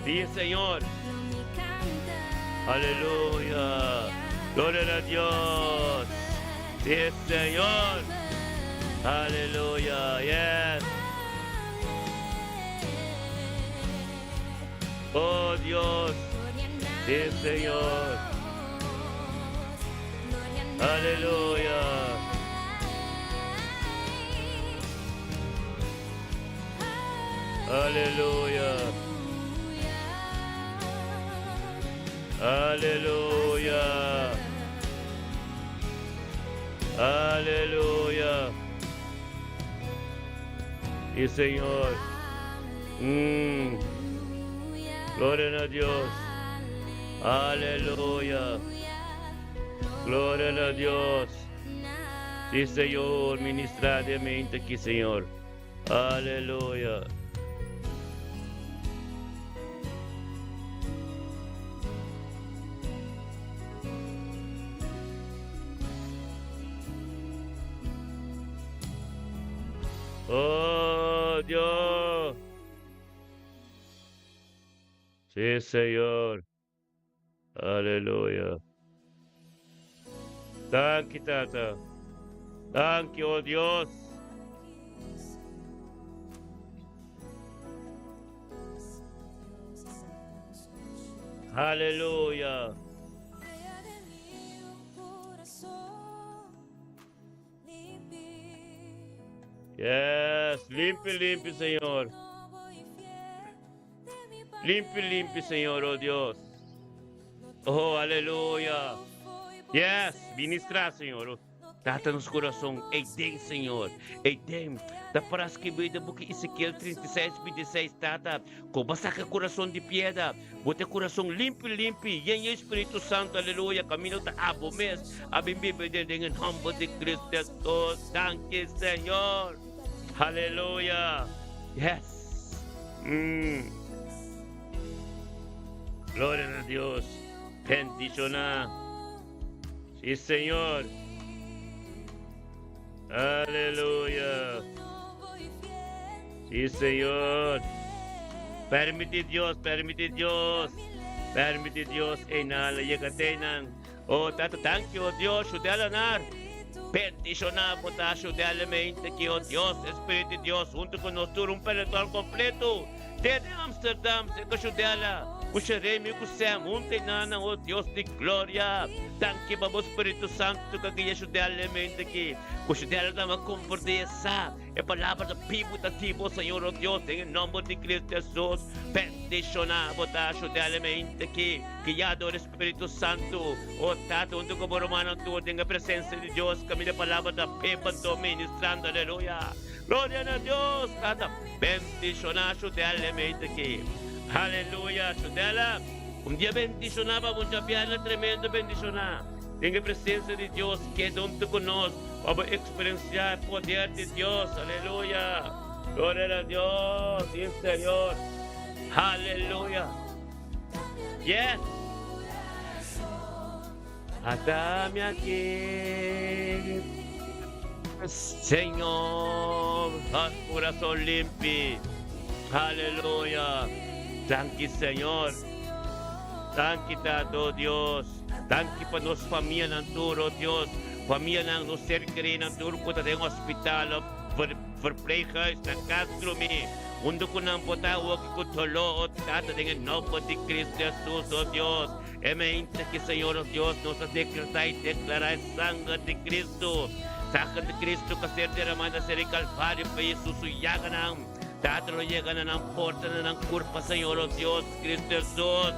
Sim, Senhor. Aleluia. Glória a Deus. Sim, Senhor. Aleluia. Yes. Oh Dios, sí Señor, aleluya, aleluya, aleluya, aleluya, y Señor, gloria a Dios. Aleluya. Gloria a Dios. Sí, Señor, ministra de mente aquí, Señor. Aleluya. Oh, Dios. Sí, Señor. Aleluya. Thank you, Tata. Thank you, oh Dios. Aleluya. Yes, limpio, Señor. Limpio, Señor, oh Dios. Oh, aleluya. Yes, ministrar, Senhor. Trata nos coração, Eidem, Senhor. Eidem. Da frase que veio da boca Ezequiel 36, 26, Tata. Como saca coração de piedra. Bote coração limpo. E em Espírito Santo, aleluia. Caminho da abo mes. Abimbibe em nome de Cristo Jesus. Thank you, Senhor. Aleluia. Yes. Glória a Deus. Bendicionar. Sí, Señor. Aleluya. Sí, Señor. Permite Dios. Enala yakatenan. Oh, Tata, thank you, oh Dios. Shudalanar. Bendicionar, potasio de alimento que, oh Dios, Espírito de Dios, junto com nós, um peloton completo. Desde Amsterdam, se cachudela. Usarei-me com Sam, nana, oh Deus de glória. Tanque para o Espírito Santo que ajuda a mente aqui. Ajuda a uma conversa. É palavra da Bíblia da tipo, Senhor, oh Deus, em nome de Cristo Jesus. Bendicionar, botar ajuda a mente aqui. Que adora o Espírito Santo. Oh, Tato, onde como romano tu tem a presença de Deus. Caminha a palavra da Bíblia, ministrando, aleluia. Glória a Deus, Tata. Bendicionar, ajuda a mente aqui. Aleluia, Chudela. Dia bendicionava, dia piada tremendo bendicionar. Tenha a presença de Deus que é junto conosco. Vamos experienciar o poder de Deus. Aleluia. Glória a Deus. Sim, Senhor. Aleluia. Yes. Atame aqui, Senhor. Coração limpo. Aleluia. Thank you, Senhor. Thank you, Tato, Deus. Thank you para nossa família, Nanturo, Deus. Pamilya ng Serkeri ng Turko at ng ospital, verpleeghuis ng Castrumi. Mundo ko ng potawag ko tolo at tatadingin nombre de Cristo Jesus, oh Dios. Emente que Señor, oh Dios, nos decreta y declara sangre de Cristo. Sangre de Cristo que ser derramada ser el Calvario para Jesús yaga ng tatalo yaga na ng porta na ng kurpa, Señor, oh Dios, Cristo Jesus.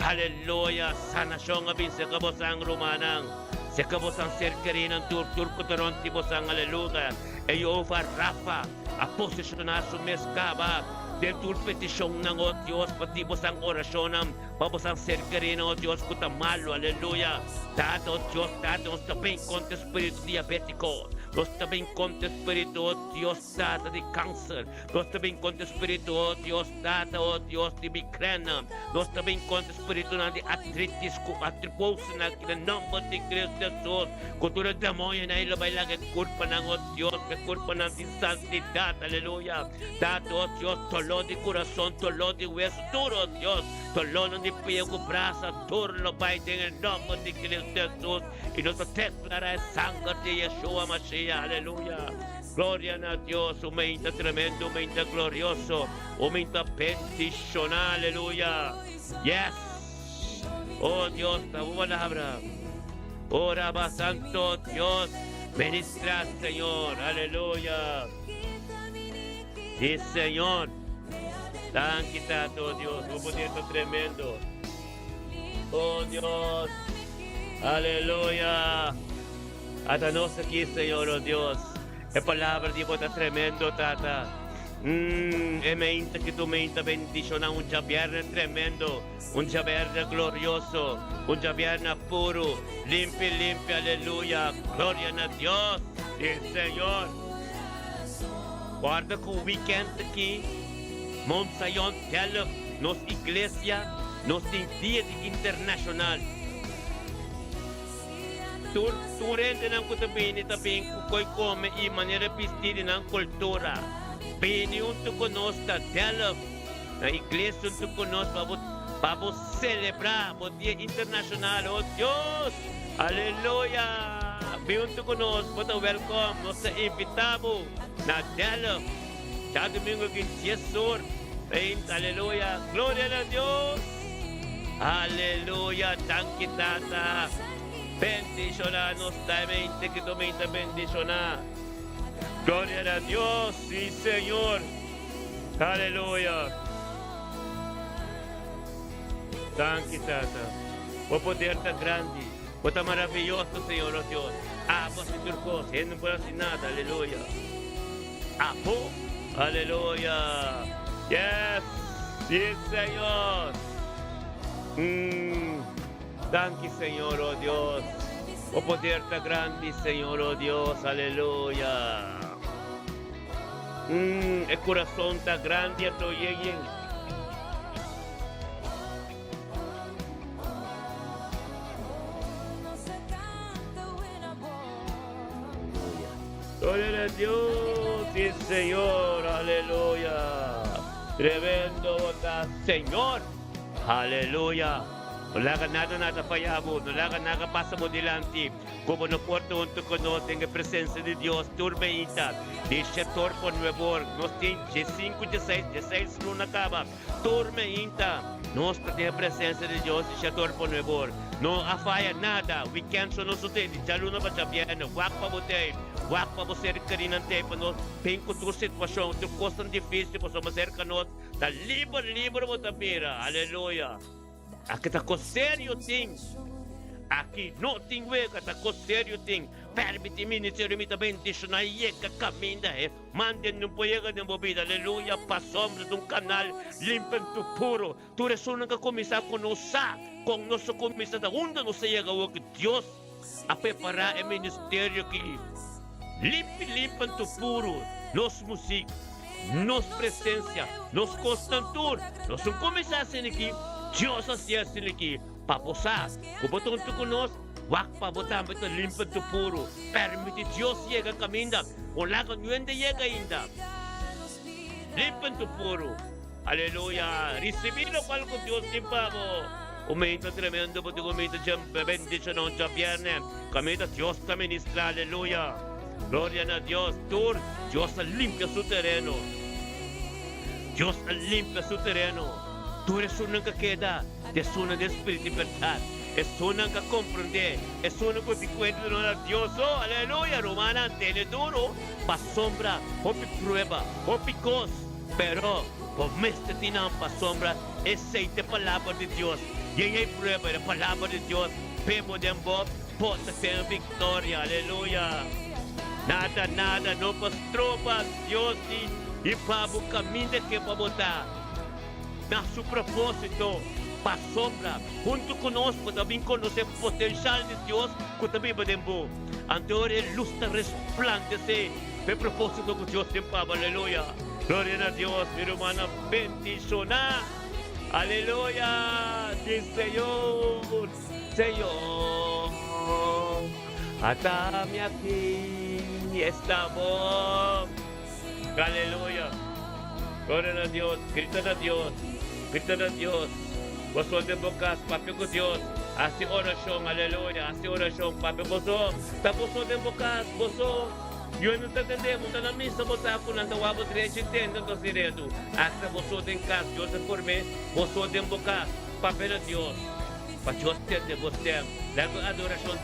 Haleluya. Sanasyon nga bin sa kabosang Romanang. Sa kabosang Serkeri ng Turko taron tibosang haleluya. Eyofa Rafa. A posisyonar sa meskaba del tul petisyong ng o Diyos pati bosang orasyon ng pabosang Serkeri ng o Diyos kutamalo, aleluya. Tato Diyos, tato nos tabing kontra espiritu diabetiko, nos tabing kontra espiritu o Diyos tata di cancer, nos tabing kontra espiritu o Diyos tata o Diyos di migrena, nos tabing kontra espiritu na di arthritis ko atribos na kinanombo di Cristo Jesus, kultura demonyo na ilabay lang at kurpa ng o Diyos, at kurpa ng santidad, aleluya. Tato o Diyos, tolo di corazón, tolo di hueso, duro Dios, tolo di piego brasa, turno by el nombre de Cristo Jesús, y nos declara el sangre de Yeshua Mashiach, aleluya. Gloria a Dios, aumenta tremendo, aumenta glorioso, aumenta bendicional, aleluya. Yes. Oh Dios, la palabra. Ora va santo Dios, ministra Señor, aleluya. Sí, Señor. Dan kita, oh Dios, un poquito tremendo. Oh Dios, aleluya. Atanos aquí, Señor, oh Dios. La palabra di está tremendo, tata. Emente que tu mente bendición un viernes tremendo, un viernes glorioso, un viernes puro, limpio, aleluya. Gloria a Dios, sí, Señor. Guarda que el weekend aquí, Monsayon, tell nos iglesia, nos día internacional. Tu rende ng kutabini tabing kukoy come i manera pistili ng kultura. Pini unto konosta tell na iglesia unto konos pabo celebrar o dia internacional, oh Dios. Aleluya. Biunto konos pata welcome nos invitamos na tell cada domingo que Jesus. Aleluya. Gloria a Dios. Aleluya. Thank you, tata. Bendicionanos también, que también te bendiciona. Gloria a Dios, sí, Señor. Aleluya. Thank you, tata. O poder tan grande, o tan maravilloso, Señor, oh Dios. Vos y turcos, no puedo hacer nada, aleluya. Apo, aleluya. Yes, sí, Señor. Thank you, Señor, oh Dios. O poder tan grande, Señor, oh Dios, aleluya. El corazón tan grande, estoy llegando. Gloria a Dios, sí, Señor, aleluya. Tremendo, Señor, aleluya. Wala ka nada payabo, wala ka nakapasa mo dilante. Como no porto unto conoce en presencia de Dios, turmeita, de Shetor por Nuevor, nos tem 5, 16 luna acaba, turmeita, nos tem presencia de Dios, de Shetor por Nuevor. No afaya nada, we cancel no sute, de Jaluna pa Jabiano, wak pa botei, wak pa ser carinante, pa nos, penco tu situação, tu costa difícil, pa somos cerca nos, ta libre mo tapira, aleluia. Aqui tá com sério ting. Aqui não tem wega, tá com sério ting. Permite ministério me também deixa na ieka caminha, mandem no poega de bobida, aleluia, para sombra de canal limpo tu puro. Tu resuna que começar com nosso começar da onda não se chega o que Deus a preparar o ministério que limpo tu puro, nos música, nos presença, nos constantur, nós não começar assim aqui. Dios hacía así aquí, paposas, como tú conoces, wak pa botam ito limpo tu puro, permite Dios llega caminda, wala ka nuende llega inda, limpo tu puro, aleluya, recibilo cual con Dios limpamo, Aumenta tremendo po, aumenta bendición sa viernes. Kamita Dios ka ministra, aleluya. Gloria a Dios. Tú, Dios limpia su terreno. Dios limpia su terreno. Tú eres una que queda, es una de espíritu y verdad. Es una que comprende, es una que te encuentra en Dios. Oh, aleluya. Romana, tiene duro, pa sombra, o pi prueba, o pi cos. Pero, por meste tinang pa sombra, esa es la palabra de Dios. Y en el prueba, la palabra de Dios, pemo de ambos, pota tener victoria. Aleluya. Nada, no pas tropas, Dios y pabo camino que va a botar. Na su propósito, pa sombra, junto conosco, também conocer o potencial de Deus, que também podemos. Anterior, luz está resplandece, o propósito que Deus tem para, aleluia. Glória a Deus, mi hermana, bendicionar. Aleluya, sí, Señor, Señor. Atame aquí, estamos. Aleluya. Gloria a Dios, grita a Dios, grita a Dios. Vosotros de bocas, papi con Dios. Hace oración, aleluya, hace oración, papi. Vosotros, de bocas, vosotros. Yo no te entendemos, na missa você falando o abo direito entende do direito. Hasta você em casa, Deus te formei, você tem boca, papel de Deus. Para Deus ter de você, leva a adoração,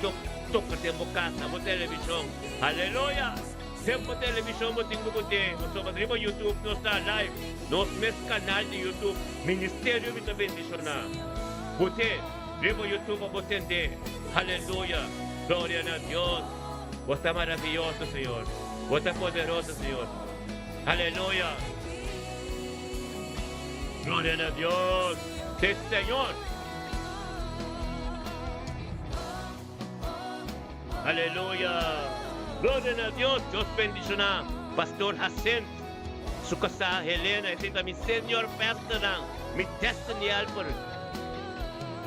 toca de boca, na televisão. Aleluia! Sempre televisão, você tem que ter. Você vai ver no YouTube, no está live, no mesmo canal de YouTube, Ministério de Bendição. Você, ver no YouTube, você entende. Aleluia! Glória a Deus. Vos está maravilloso, Señor. Vos está poderoso, Señor. Aleluya. Gloria a Dios. Sí, Señor. Aleluya. Gloria a Dios. Dios bendicionar. Pastor Jacinto. Su casa Helena. Y mi Señor Pastor. Mi destiny helper.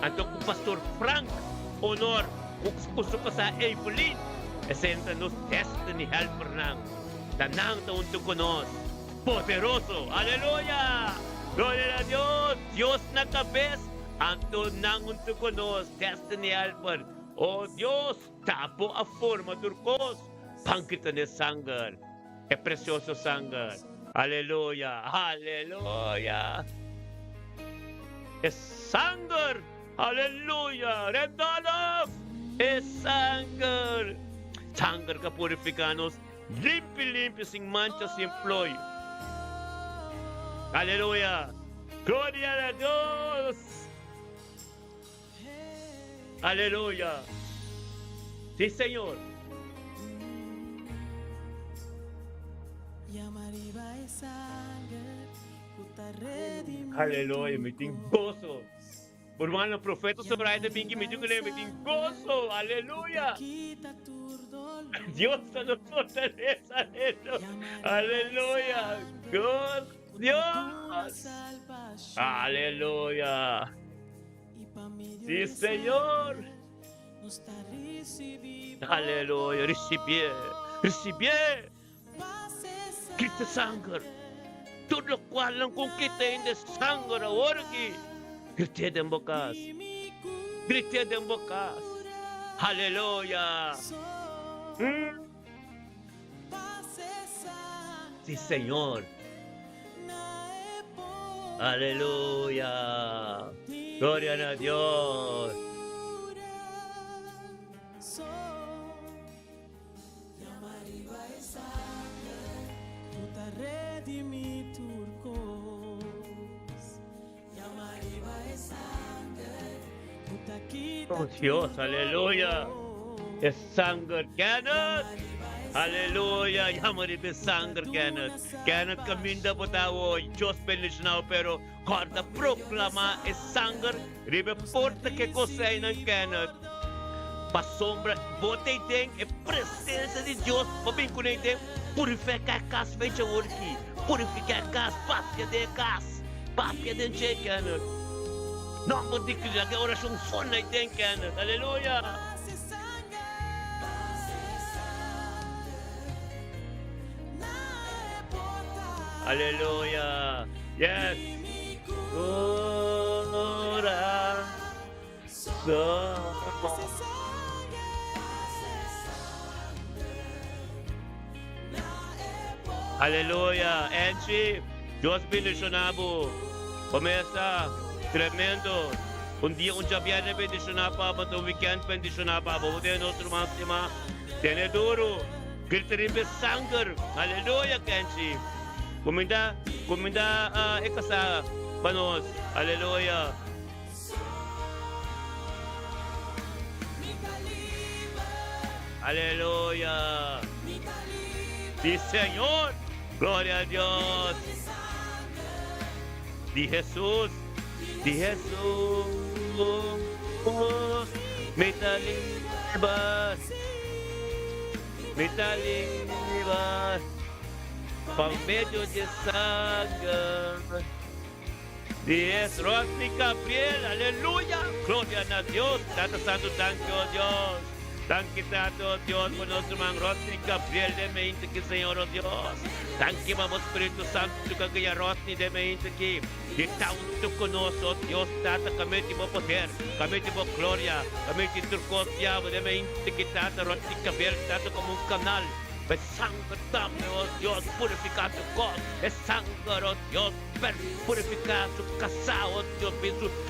Anto con Pastor Frank. Honor. Con su casa Evelyn. Esenta nos destiny helper nang. Tanang taon to konos. Poderoso. Aleluya. Gloria a Dios. Dios na kabes. Anto nang unto konos. Destiny helper. Oh Dios. Tapo a forma turcos. Pangkita ni sangar. E precioso sangar. Aleluya. Aleluya. Es sangar. Aleluya. Redolf. Es sangar. Sangar ka purificanos, limpi sin mancha, sin ploy. Aleluya. Gloria a Dios. Aleluya. Sí, Señor. Aleluya, me tengo gozo. Hermano, profeta sobre ahí de pinky, me tengo gozo. Aleluya. Dios a nos fortaleza, aleluya, Dios, aleluya, sí, Señor, aleluya, recibir, Cristo sangre, todo lo cual no conquista en de sangre ahora que grite de bocas, aleluya. Sí, Señor. Aleluya. Gloria a Dios. Oh Dios, aleluya. Es sangre, Kenneth. Aleluya. Llamari de sangre, Kenneth. Kenneth caminda botawo. Dios bendicionado, pero corta proclama es sangre. Ribe porta que cosa en Kenneth. Pa sombra, bote e tem é presença de Deus. Pa bem com ele tem purificar cas fecha orki. Purificar cas, papia de cas. Papia de Kenneth. Não vou dizer que a oração só não tem, Kenneth. Aleluia. Aleluya. Yes. Ora. Aleluya. Angie, Dios bendicionado. Começa tremendo. Dia viernes bendicionado, mas weekend bendicionado. Vamos ter nosso máximo. Tiene duro. Gritarimbe sangar. Aleluya, Angie. Kuminda ikasa panos. Aleluya. Aleluya. Sí, Señor. Gloria a Dios. Di Jesús. Di Jesús. Me talibas. Me talibas. Por medio de sangre. Diez Rosny Gabriel. Aleluya. Gloria a Dios. Tata Santo, thank you, Dios. Thank you, Tato, Dios, por nuestro hermano Rosny Gabriel de mente que Señor, oh Dios. Thank you, Mamo Espíritu Santo, que ganha Rosny de mente que está junto conosco, Dios, Tata, kami tipo poder, kami tipo glória, kami tipo turcotiavo de mente que Tata, Rosny Gabriel, Tata como canal. Es sangre también, oh Dios, purificar tu corpo. Es sangre, oh Dios, purificar tu casa, oh Dios,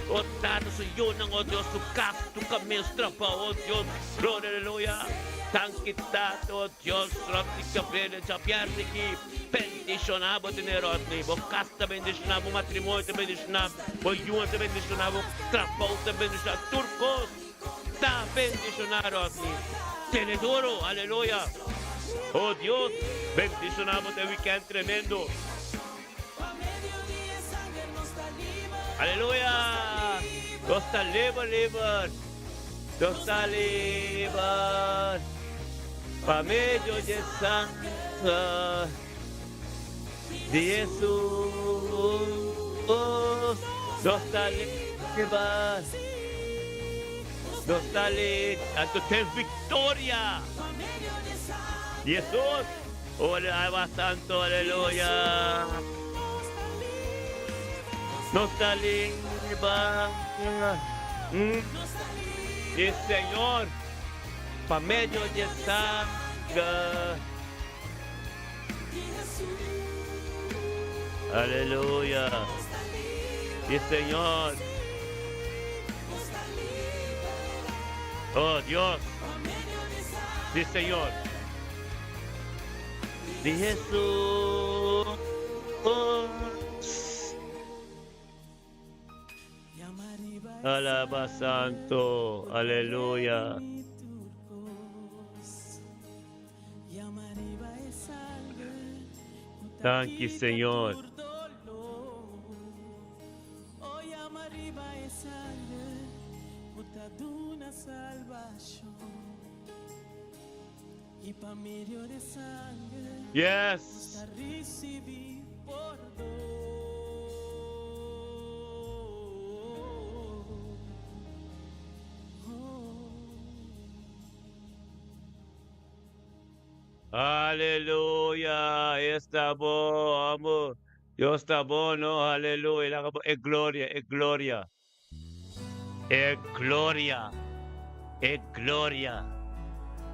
oh Tata, su yunang, oh Dios, tu casa, tu caminho, oh Dios, gloria, aleluya. Thank you, Tata, oh Dios, Rosny Gabriel, já pierde aqui, bendicionado, tener Rosny, bo casa bendicionado, bo matrimônio bendicionado, bo yunang bendicionado, bo trabalho bendicionado, turcos, tá bendicionado, Rosny. Tiene duro, aleluya. Oh Dios, bendicionamos el weekend tremendo. Aleluya. Dios está libre. Dios está libre. Por medio de sangre de Jesús. Dios está libre. Dios está libre. Tanto ten victoria. Jesús, ora santo, aleluya. Nos está libre. Y Señor, por medio de sangre. Aleluya. Y Señor. Oh Dios. Sí, Señor. De Jesús. Alaba santo, aleluya. Thank you, Señor. Yes. Aleluya. Está bom, amor. Dios está bueno, aleluya. Es gloria, es gloria. Es gloria. Es gloria.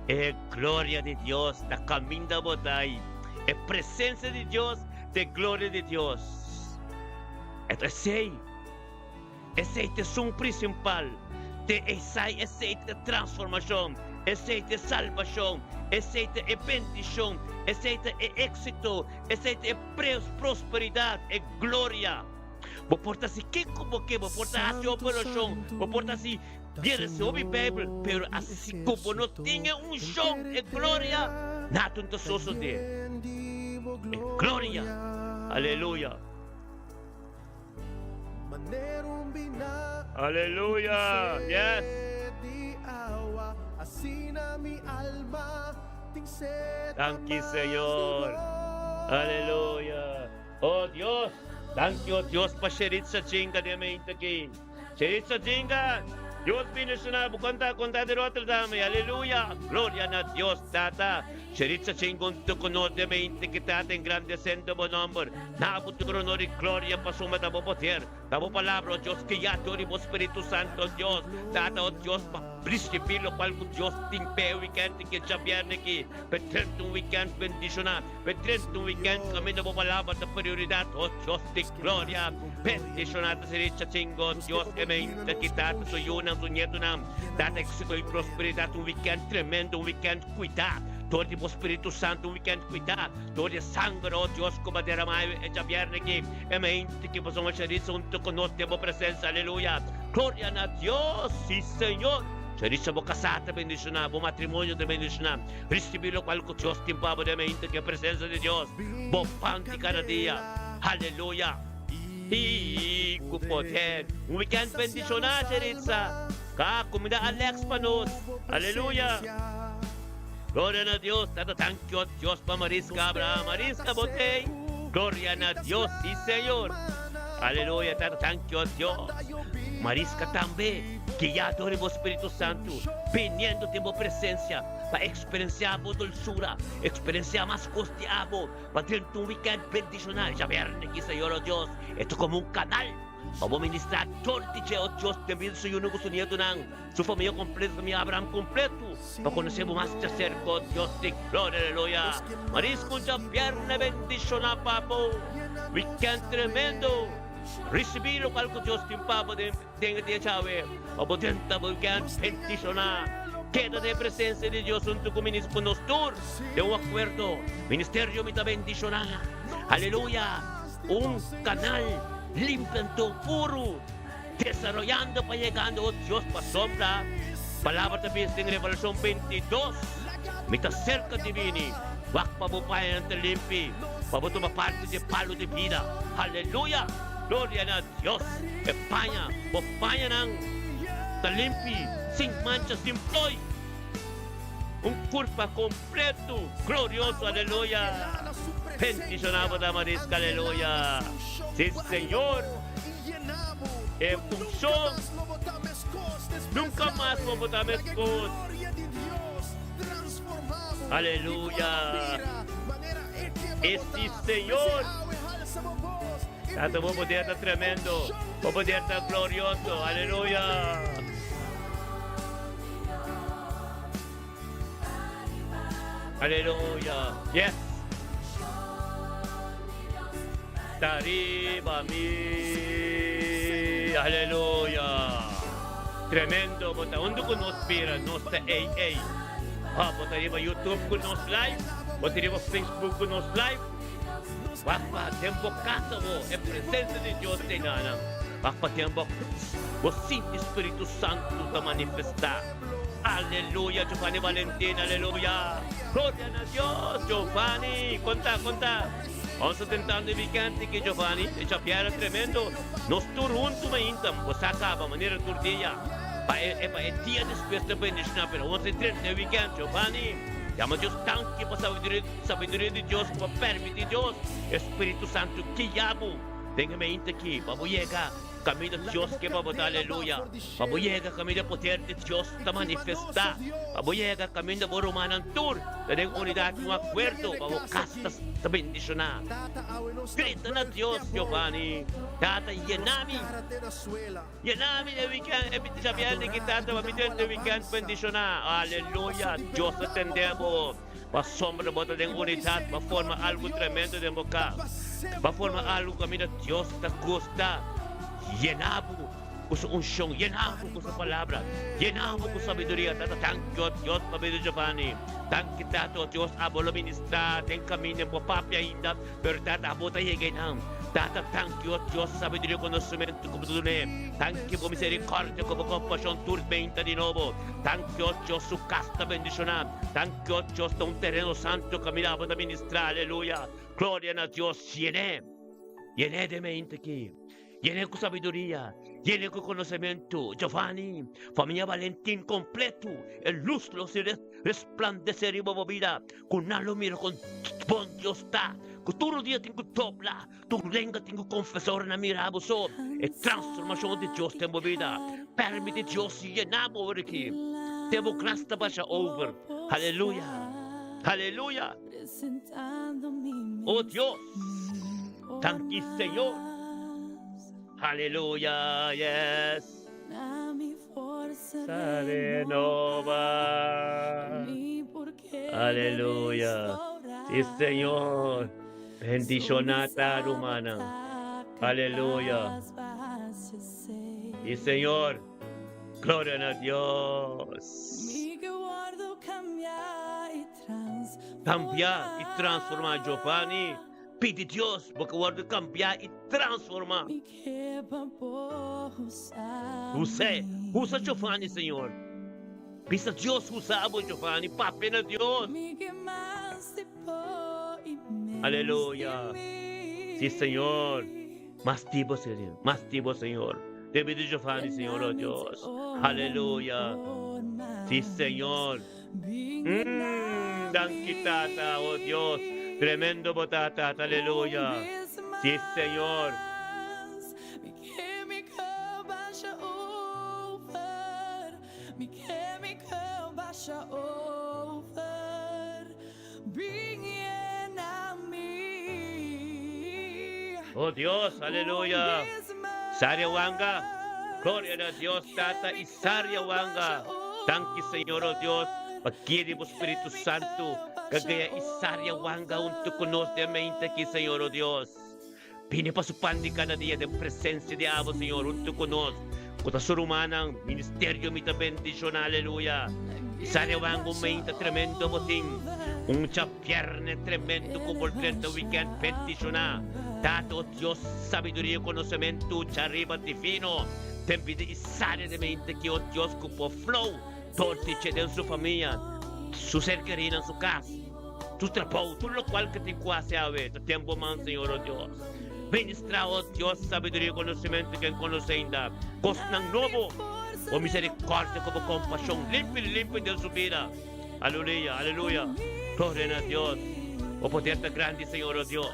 Es gloria de Dios. La camina botai. Es presencia de Dios, de gloria de Dios. Esse é o principal. Esse é a transformação. Esse é a salvação. Esse é a bendição. Esse é êxito. Esse é prosperidade. É glória. Vou portar assim, que como que vou portar assim operação. Vou portar assim, vier sobre Bíblia, pero assim como não tinha chão, é glória. Nada não sosso de. É glória. Aleluia. Aleluya. Yes. Thank you, Señor. Aleluya. Oh Dios. Thank you, Dios, pa sherit sa jinga de mente aqui. Sherit sa jinga. Dios bendicionado. Conta de Rotterdam. Aleluya. Gloria a Dios, Tata. Sherit sa jingon to kuno de mente que Tata engrandecendo bo nombre. Nabuturo no de gloria pa sumata bo poder. Tamo palabra, oh Dios, que ya adoramos Espíritu Santo, Dios. Tata, oh Dios, principio cual Dios timpe weekend que champion que petento weekend bendiciona, petento weekend kami na palabra ta prioridad, oh Dios, de gloria. Bendicionado sa richa chingo, Dios, amen. Kita sa yun ang sunyeto nam. Tata, exito yung prosperidad, un weekend tremendo, un weekend cuidado. Todo tipo Espíritu Santo, un weekend cuidado. Todo sangre, oh Dios, como derramai e champion que amen. Que posamos ser junto con nuestra presencia, aleluya. Gloria a Dios, sí Señor. Serissa mo kasata bendisyonan, mo matrimonio de bendisyonan. Recibilo cual con Dios tiempabo de mente que presencia de Dios. Bompanti cada día. Aleluya. Y kupoten. Un weekend bendisyonan, Serissa. Ka, kumida Alex Panos. Aleluya. Gloria a Dios. Tato thank you, Dios pa Mariska Abraham. Mariska Botey. Gloria a Dios, sí Señor. Aleluya, Tato thank you, Dios. Mariska también, que ya adoremos Espíritu Santo, viniendo tiempo presencia, para experienciar dulzura, experienciar más costeado, para tener un weekend bendicional. Ya verne que Señor, oh Dios, esto como un canal, para ministrar todo el día, oh Dios, también soy uno que soy nieto de su familia completa, mi Abraham completo, para conocer más de cerca, oh Dios, de gloria, aleluya. Mariska, ya verne bendicional, papo, weekend tremendo. Recibir lo cual Dios tiempabo de Chave, o potenta volcán bendicionar. Queda de presencia de Dios junto con ministro nosotros de un acuerdo. Ministerio mita bendicionar. Aleluya. Un canal limpio, puro, desarrollando para llegando, oh Dios, para sombra. Palabra también en Revelación 22. Mita cerca de mí. Wak pa bupaya ng talimpi. Pabuto parte de palo de vida. Aleluya. Gloria a Dios. España, España ng talimpi, sin mancha, sin ploy. Un curva completo, glorioso, aleluya. Bendicionado da Mariska, aleluya. Sí, Señor. En función, nunca más votamos con. Aleluya. Sí, Señor. Tanto vos poder estar tremendo, vos poder estar glorioso, aleluya. Aleluya, yes. Tariba mi, aleluya. Tremendo, bota, onde que nos pira, nos ta AA. Bota riba YouTube con nos live, bota riba Facebook con nos live. Wakpa tempo casa mo, en presencia de Dios de nana. Wakpa tempo, o sim Espíritu Santo te manifestar. Aleluya, Giovanni Valentín, aleluya. Gloria a Dios, Giovanni, conta. Vamos tentando evitar que Giovanni, essa piada tremendo, nos turunto maintam, você acaba maneira turdia. É dia después de bendição, pero vamos entrar no weekend, Giovanni. Llama Dios tanque para sabedoria de Dios, para permitir Dios, Espíritu Santo, que llamo. Tenga mente aqui, para llegar, camino de Dios que va a botar, aleluya. Para llegar, camino de poder de Dios, te manifestar. Para llegar, camino de Romanan Tour, tener unidad, un acuerdo, para castas, te bendicionar. Grita a Dios, Giovanni. Tata, llenami de weekend, sabiendo que tata va a meter de weekend bendicionar. Aleluya, Dios atendemos. Va sombra bota de unidad, va forma algo tremendo de boca. Va forma algo que mira Dios te gusta. Llenamos con su unción, llenamos con su palabra, llenamos con sabiduría. Tata, thank you, Dios, para Giovanni. Thank you, Tata, Dios, abo lo ministrar, ten camino por papi ainda, pero Tata, abo ta llegan. Tata, thank you, Dios, sabiduría, conocimiento, como tú ne. Thank you por misericordia, como compasión, turbenta de nuevo. Thank you, Dios, su casta bendicionar. Thank you, Dios, un terreno santo, caminaba a ministrar, aleluya. Gloria a Dios, llené de mente aquí. Llené con sabiduría, llené con conocimiento. Giovanni, familia Valentín completo. El luz lo se resplandecer y vida. Con nada miro con bon Dios está. Con todo el día tengo topla. Tu lengua tengo confesor en mi raboso. Es transformación de Dios en vida. Permite Dios llenamos aquí. Tengo grasta para over. Aleluya. Aleluya. Oh Dios. Thank you, Señor. Hallelujah, yes. A mi fuerza Sa renova. mi porque Aleluya. Sí, Señor. Bendicionata rumana. Aleluya. Y Señor, gloria a Dios. Mi que guardo cambia y Cambia y transforma, Giovanni. Pide Dios, porque guarda cambiar y transformar. Mi que Usa Giovanni, Señor. Pisa Dios usaba Giovanni, papel a Dios. Aleluya. Sí, Señor. Más tiempo, Señor. Te pido Giovanni, Señor, oh Dios. Aleluya. Sí, Señor. Danke, Tata, oh Dios. Tremendo botata, aleluya. Sí, Señor. Oh Dios, aleluya. Saryawanga. Gloria a Dios, Tata y Saryawanga. Danke, Señor, oh Dios. Pagkiri mo Espiritu Santo. Kagaya Saryawanga untuk conoscamente aqui, Senhor, oh Deus. Pinipasupandi cada dia de presença de Abo, Senhor, untuk conosco. Kota surumanang ministério mita bendición, aleluya. Saryawanga umenta tremendo boting. Un chapierne tremendo como el 30 weekend bendicionar. Dato Dios sabiduría y conocimiento, arriba divino. Te pide Isaria de mente que oh Dios cupo flow. Tortice de su familia, su ser querida en su casa, su trabajo, todo lo cual que te cuase a ver, tiempo más, Señor, oh Dios. Ministra, oh Dios, sabiduría y conocimiento que conocenda, cosnan nuevo, oh misericordia como compasión, limpio de su vida. Aleluya, aleluya. Gloria a Dios. Oh poder tan grande, Señor, oh Dios.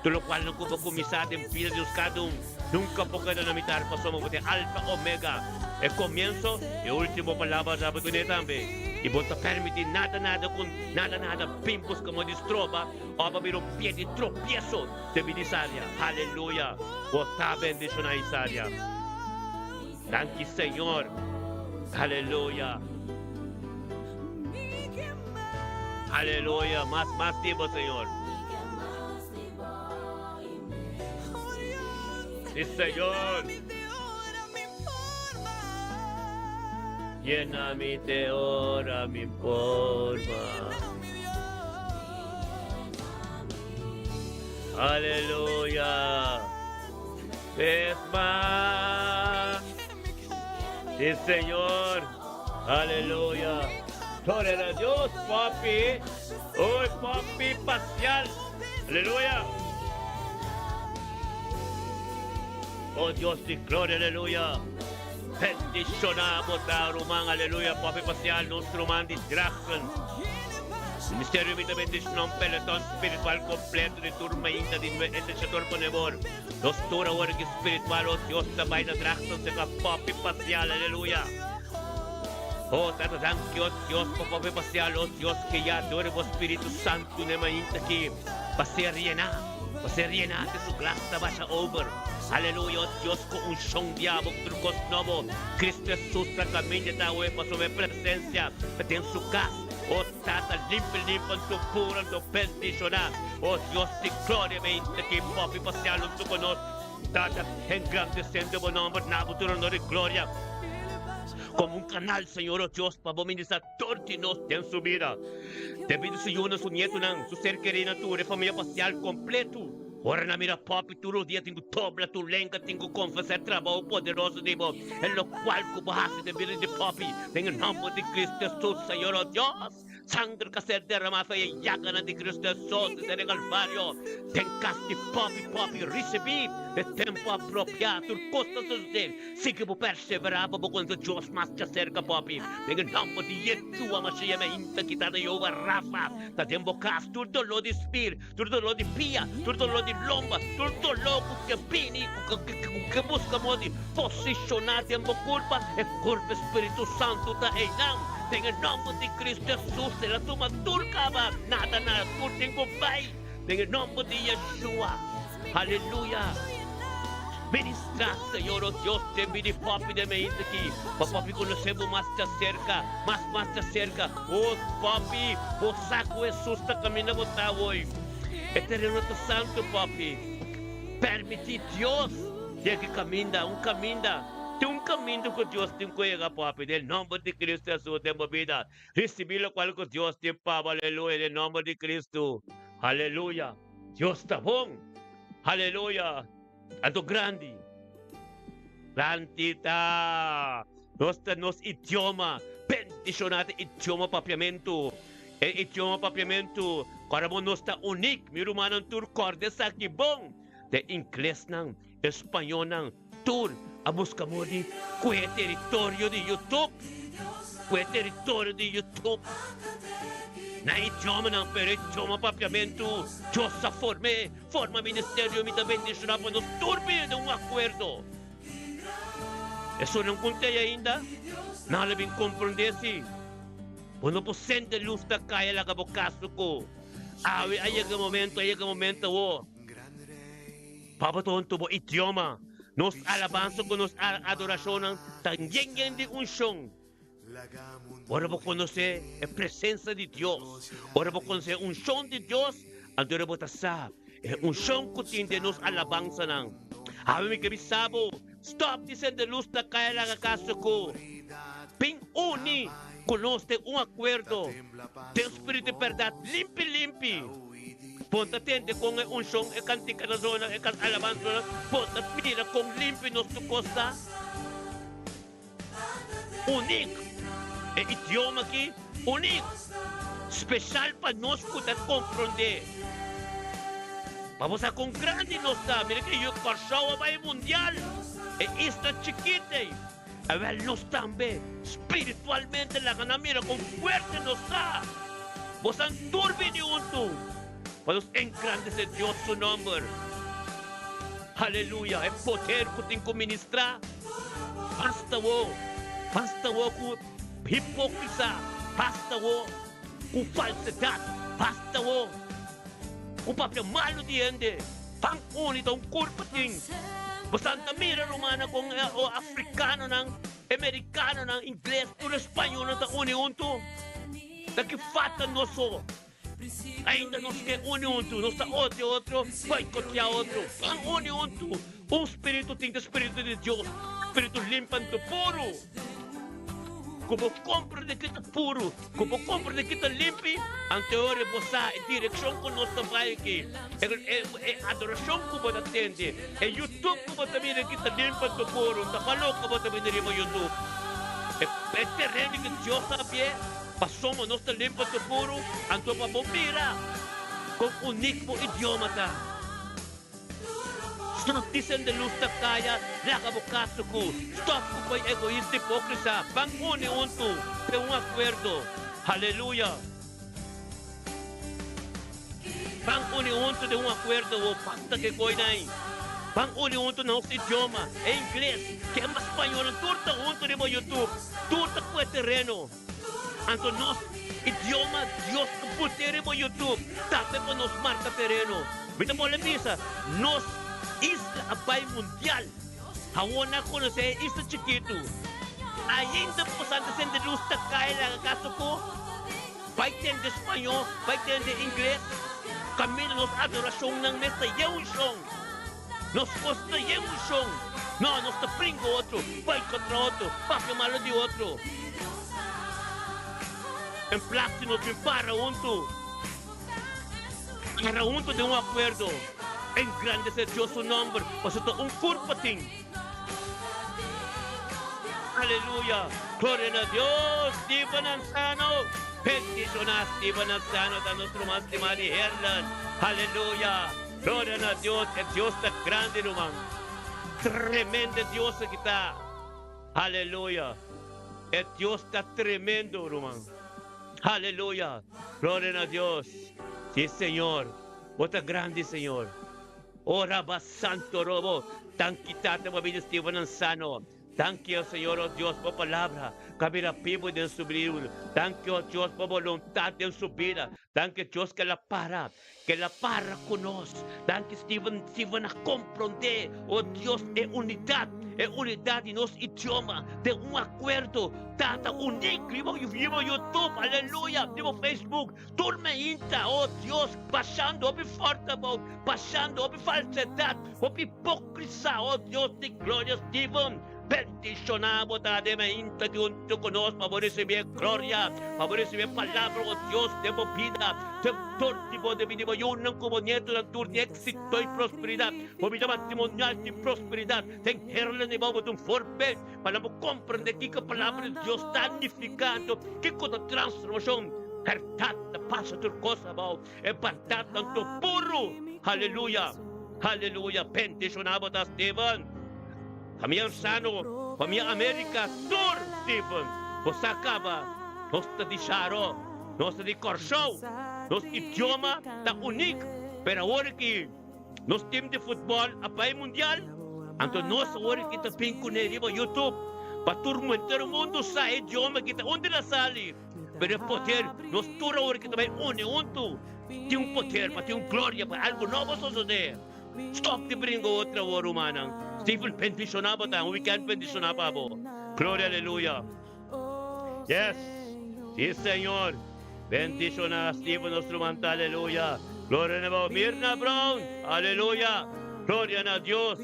Todo lo cual no cupo comisado en vida de Dios cada uno. Nunca ponga de limitar, pasamos de alfa, omega. El comienzo y último palabra de oportunidad también. Y vos te permitir nada con nada pimpos como distroba. O va a haber un pie de tropiezo de mi Isaria. Aleluya. Vos está bendición Isaria. Gracias, Señor. Aleluya. Aleluya. Más tiempo, Señor. Sí, Señor. Llena mi teora, mi forma. Aleluya. Es más. Sí, Señor. Aleluya. Gloria a Dios, papi. Hoy, papi, parcial. Aleluya. Oh Dios, di gloria, aleluya. Bendicionamos a Román, aleluya, papi parcial, nuestro man de Drachen. Ministerio de bendición, un pelotón espiritual completo de turma inda de este sector ponedor. Dos tura org espiritual, oh Dios, también de Drachen, se va papi parcial, aleluya. Oh, tanto danke, oh Dios, papi parcial, oh Dios, que ya adore vos Espíritu Santo, nema inda aquí, va a ser llena de su gracia, vaya over. Aleluya, oh Dios, con un son diabo, trucos nuevos. Cristo Jesús, la camilla de agua, para su presencia, en su casa. Oh, Tata, limpia, en tu pura, en tu bendición. Oh Dios, de gloria, mente, que papi pasear, tú conoces. Tata, engrandeciendo buen nombre, nabo, tu honor y gloria. Como un canal, Señor, oh Dios, para ministrar tortinos en su vida. Te pido, Señor, su nieto, su ser querido, tu familia pastoral completo. Ora na mira papi, todo dia tenho tobra, tu lenga, tenho confessar trabalho poderoso de vós. En lo cual como hace de vida de papi, en el nombre de Cristo Jesús, Señor, oh Dios. Sangre que se derramada y llagana de Cristo Jesús desde el Calvario. Tencaste papi, recebi el tiempo apropiado, el costo de sigue por perseverar, cuando Dios más te acerca, papi. En el nombre de Yeshua, Mashiach, me inta quitada yo Rafa. Está tiempo cas, todo dolor de espíritu, todo dolor de pia, todo dolor de lomba, todo dolor que pini, que buscamos de posicionar tiempo culpa, el culpa Espíritu Santo está en en el nombre de Cristo Jesús, de la toma turca, nada, tú tengo fe. En el nombre de Yeshua. Aleluya. Ministra, Señor, oh Dios, te pide, papi, de me aquí. Papi, conocemos más de cerca, más de cerca. Oh, papi, vos saco Jesús, está caminando hoy. Eterno Santo, papi. Permite, Dios, de que camina, tem um caminho que Deus tem que chegar, papi. Em nome de Cristo Jesus, tem uma vida. Recebi o qual que Deus tem, papi. Aleluia. Em nome de Cristo. Aleluia. Deus está bom. Aleluia. Ato grande. Grandita. Nos idioma. Bendicionate idioma papiamento. E idioma papiamento. Karamo nos está unik. Mirumanan tur cordes aqui bom. De inglês nang, espanhol nang, tur. A busca de quel território de YouTube. Quel território de YouTube. Na idioma não, pero idioma papiamento. Deus a forma ministério, me da bendição para nos turbi de acordo. Isso não contei ainda. Não lhe bem compreendesse. Quando po sente luz da kaya la kabukaso ko. Awi ayaga momento wo. Papaton tubo idioma. Nos alabanza con nos adoración también de unción. Ahora vos conocer la presencia de Dios. Ahora vos conocer unción de Dios. Ahora vos saber unción que tiene nos alabanza. A mí que bisabo. Stop diciendo luz da cae la casa ko. Ping uni. Conoce un acuerdo. De espíritu de verdad. Limpi. Ponta tende com um som e cantica na zona e can alabanza. Ponta mira com limpo nos tu costa. Único. E idioma aqui único. Especial para nós poder compreender. Vamos a com grande nossa. Mira que eu corchava vai mundial. E isto é chiquita. A ver nós também espiritualmente la gana mira com fuerte nossa. Vos han turbido junto. Vamos engrandecer Dios su nombre. Aleluya. El poder que tengo que ministrar. Basta wo con hipocresía. Basta wo con falsedad. Basta wo con papel malo de gente. Pang unito un corpo ting. Bastante mira romana con africano nang, americano nang, inglés, todo español nang ta uni unto. Da que falta nosso. Ainda nos quer junto, nos está outro, vai copiar outro. Junto. Espírito tem Espírito de Deus, Espírito limpando puro. Como compra de que está puro, como compra de que está limpo, anterior você a direção que nós vai aqui, é adoração que você atende, é YouTube que você mira que está limpando puro, está falou que você mira no YouTube. É terreno que Deus sabe. Pasamos nós está limpando puro, anto para bombira, com único idioma ta. Stop dizendo de luz da kaya, laga bukaso ko. Stop ko by egoísta hipocrisa. Bang uni unto, de un acuerdo. Aleluya. Bang uni unto de un acuerdo, o pasta que koi nai. Bang uni unto na nosso idioma, é inglês, que é mais espanhol, turta unto de mo YouTube, turta ko é terreno. Anto nos idioma Dios que poder mo YouTube, tape po nos marca terreno. Vita mo lepisa, nos isla abay mundial. Hawona ko na sa isla chiquito. Ainda po sa antes de luz ta kaya lang kaso ko. Vai tende espanhol, vai tende inglês. Kami nos adorasyon ng nesta yewshong. Nos costa yewshong. No, nos ta pringo outro, vai contra outro, papi malo de outro. En place nos para junto. Para junto de un acuerdo. Engrandecer Dios su nombre. Pues esto un curpatín. Aleluya. Gloria a Dios. Stephen Ansano. Bendición a Stephen Ansano. Da nuestro más estimado Hernan. Aleluya. Gloria a Dios. El Dios está grande, hermano. Tremendo Dios que está. Aleluya. El Dios está tremendo, hermano. Aleluya. Gloria a Dios. Sí, Señor. Otra grande, Señor. Ora ba santo robo. Tan quitate mo bin Stephen Ansano. Thank you, Señor, oh Dios, por palabra. Kami rapibo din su vida. Thank you, oh Dios, por voluntad din su vida. Thank you, Dios, que la para conosco. Thank you, Steven, a comprender, oh Dios, é unidade em nosso idioma, de acordo, data único, vivo YouTube, aleluia, vivo Facebook, turma inta, oh Deus, passando ob forte, passando ob falsidade, ob hipocrisia, oh Deus de glória, Steven, bendicionamos a inta junto conosco, para receber glória, para receber palavra, oh Deus, de vida, de tipo de vida, eu não como neto ng tur éxito e prosperidade, o vida matrimonial de prosperidade, tem herla ni bawat um forbe, para mo compreender que a palavra de Deus está significando, que com a transformação, verdade passa por coisa boa, é verdade tanto puro, aleluia, aleluia, bendicionamos a Steven, kami sano, kami Amerika, Sur, Steven, você acaba, nós di Sharo, nós di Corshow, nos idioma ta unik, pero ahora que nos team de futebol apay mundial, anto nos ahora que ta pinkuneri ba YouTube, paturmentar o mundo sa idioma kita onde na sali, pero poder nos tura ahora que também unto, tem poder, pa tem glória, pa algo novo suceder. Stop de brinco outra hora humana. Stephen bendicionaba ta, weekend bendicionaba bo. Glória, aleluia. Yes, sí, Señor. Bendición a Steven, nuestro manto, aleluya. Gloria a Mirna Brown, aleluya. Gloria a Dios.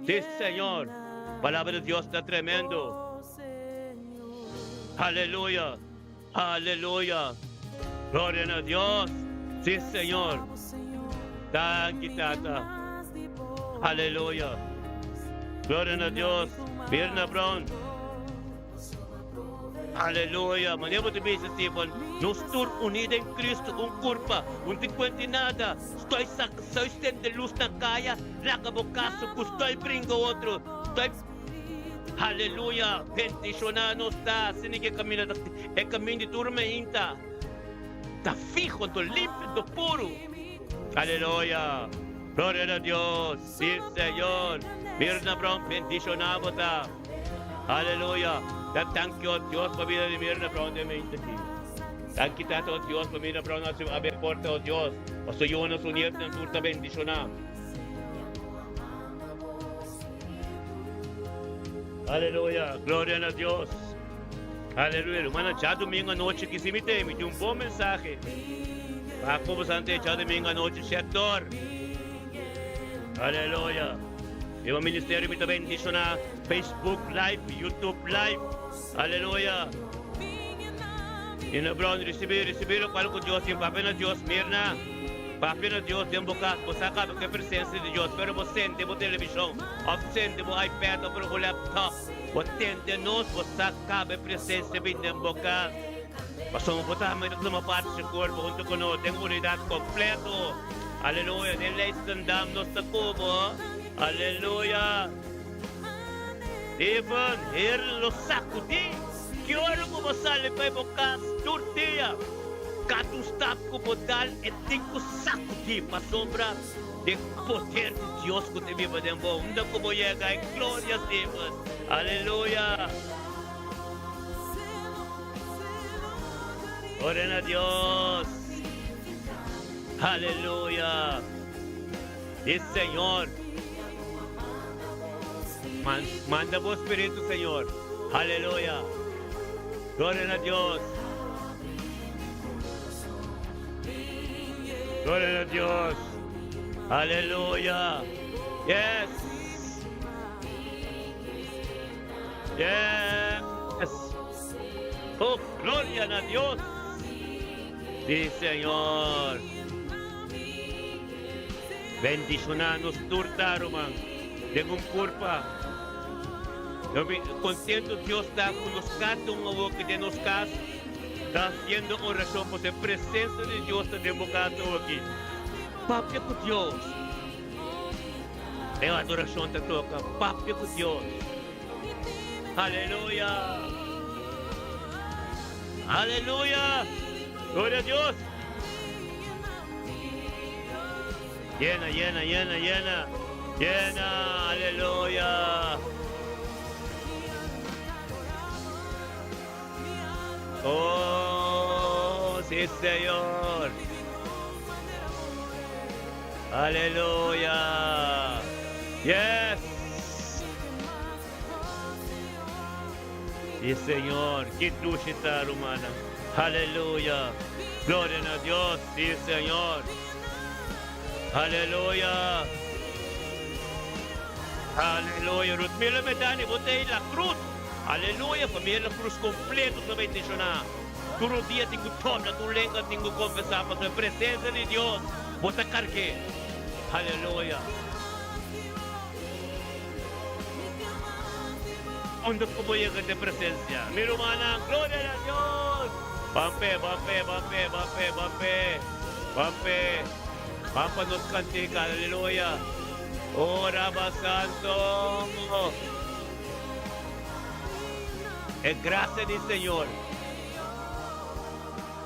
Sí, Señor. Palabra de Dios está tremendo. Aleluya. Aleluya. Gloria a Dios. Sí, Señor. Thank you, Tata. Aleluya. Gloria a Dios. Mirna Brown. Aleluia, maneiro de bem, Steven. Nós estamos unidos em Cristo, curpa, não tem nada. Estou estendo luz na caia, laga bocaço, estou brindo outro. Aleluia, bendicionado está, se ninguém caminha, é caminho de turma inta. Está fijo, estou límpido, puro. Aleluia, glória a Deus, sim, Senhor. Mirna Brown, bendicionado está. Aleluia. Thank you, Dios, por vida de Mirna Brown de mente aqui. Thank you, Tato, Dios, por Mirna Brown, abre porta, oh Dios. O Senhor nos unir, na turta bendicionar. Aleluia, glória a Deus. Aleluia, hermana, já domingo à noite que se me tem um bom mensagem. Para como sante, já domingo à noite, setor. Aleluia. E o ministério me também bendicionar. Facebook Live, YouTube Live. Aleluia. E na Brown, receber o qual com Deus, e o papel de Deus, Mirna. Papel de Deus, tem um bocado, você acaba com a presença de Deus, pero você sente a televisão, você sente o iPad, o laptop, você sente nós, você acaba a presença de um bocado. Passamos por uma parte do corpo, junto com nós, tem unidade completa. Aleluia. Nele estandam nós sa cubo. Aleluia. Even here lo sakudi. Kioro ko masali pa bukas turtiya. Katustap ko podal etiko sakudi pasombra de poder de Dios ko te viva de bom. Unda ko boyega e glória a Deus. Aleluia. Oren a Dios. Aleluia. E Senhor, manda o Espírito, Senhor. Aleluia. Glória a Deus. Glória a Deus. Aleluia. Yes. Yes. Oh, glória a Deus. Sí, Señor. Bendicionanos turtaruman. Tengo un culpa. Contento Dios está con los gatos, un que de nos casos. Está haciendo oración por la presencia de Dios está democrado aquí. Papi con Dios. Es la adoración te toca. Papi con Dios. Aleluya. Aleluya. Gloria a Dios. Llena, llena, llena, llena. Llena, aleluya. Oh, sí, Señor. Aleluya. Yes. Sí, Señor. Que dushita rumana. Aleluya. Gloria a Dios. Sí, Señor. Aleluya. Aleluya. Rutmila Medani, botei la cruz. Aleluya. Família, cruz completo também te chorar. Todo dia tenho toma, tu lenga, tenho confessar para a presença de Deus. Bota carque. Aleluya. Onde como llega de presencia. Mi hermana, gloria a Dios. Pampe, pampe, pampe, pampe, pampe. Pampe. Pampa nos cantica, aleluya. Oh, Rabba Santo. Es gracia del Señor.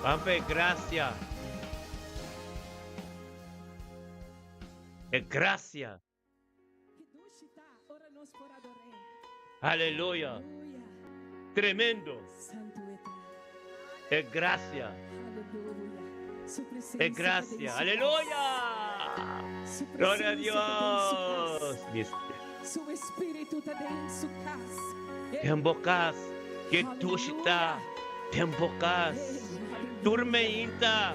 Pampe, gracia. Es gracia. Aleluya. Tremendo. Es gracia. Es gracia. Aleluya. Gloria a Dios. Su espíritu está en su casa. Tembocas. Que tu está. Tembocas. Turmeinta.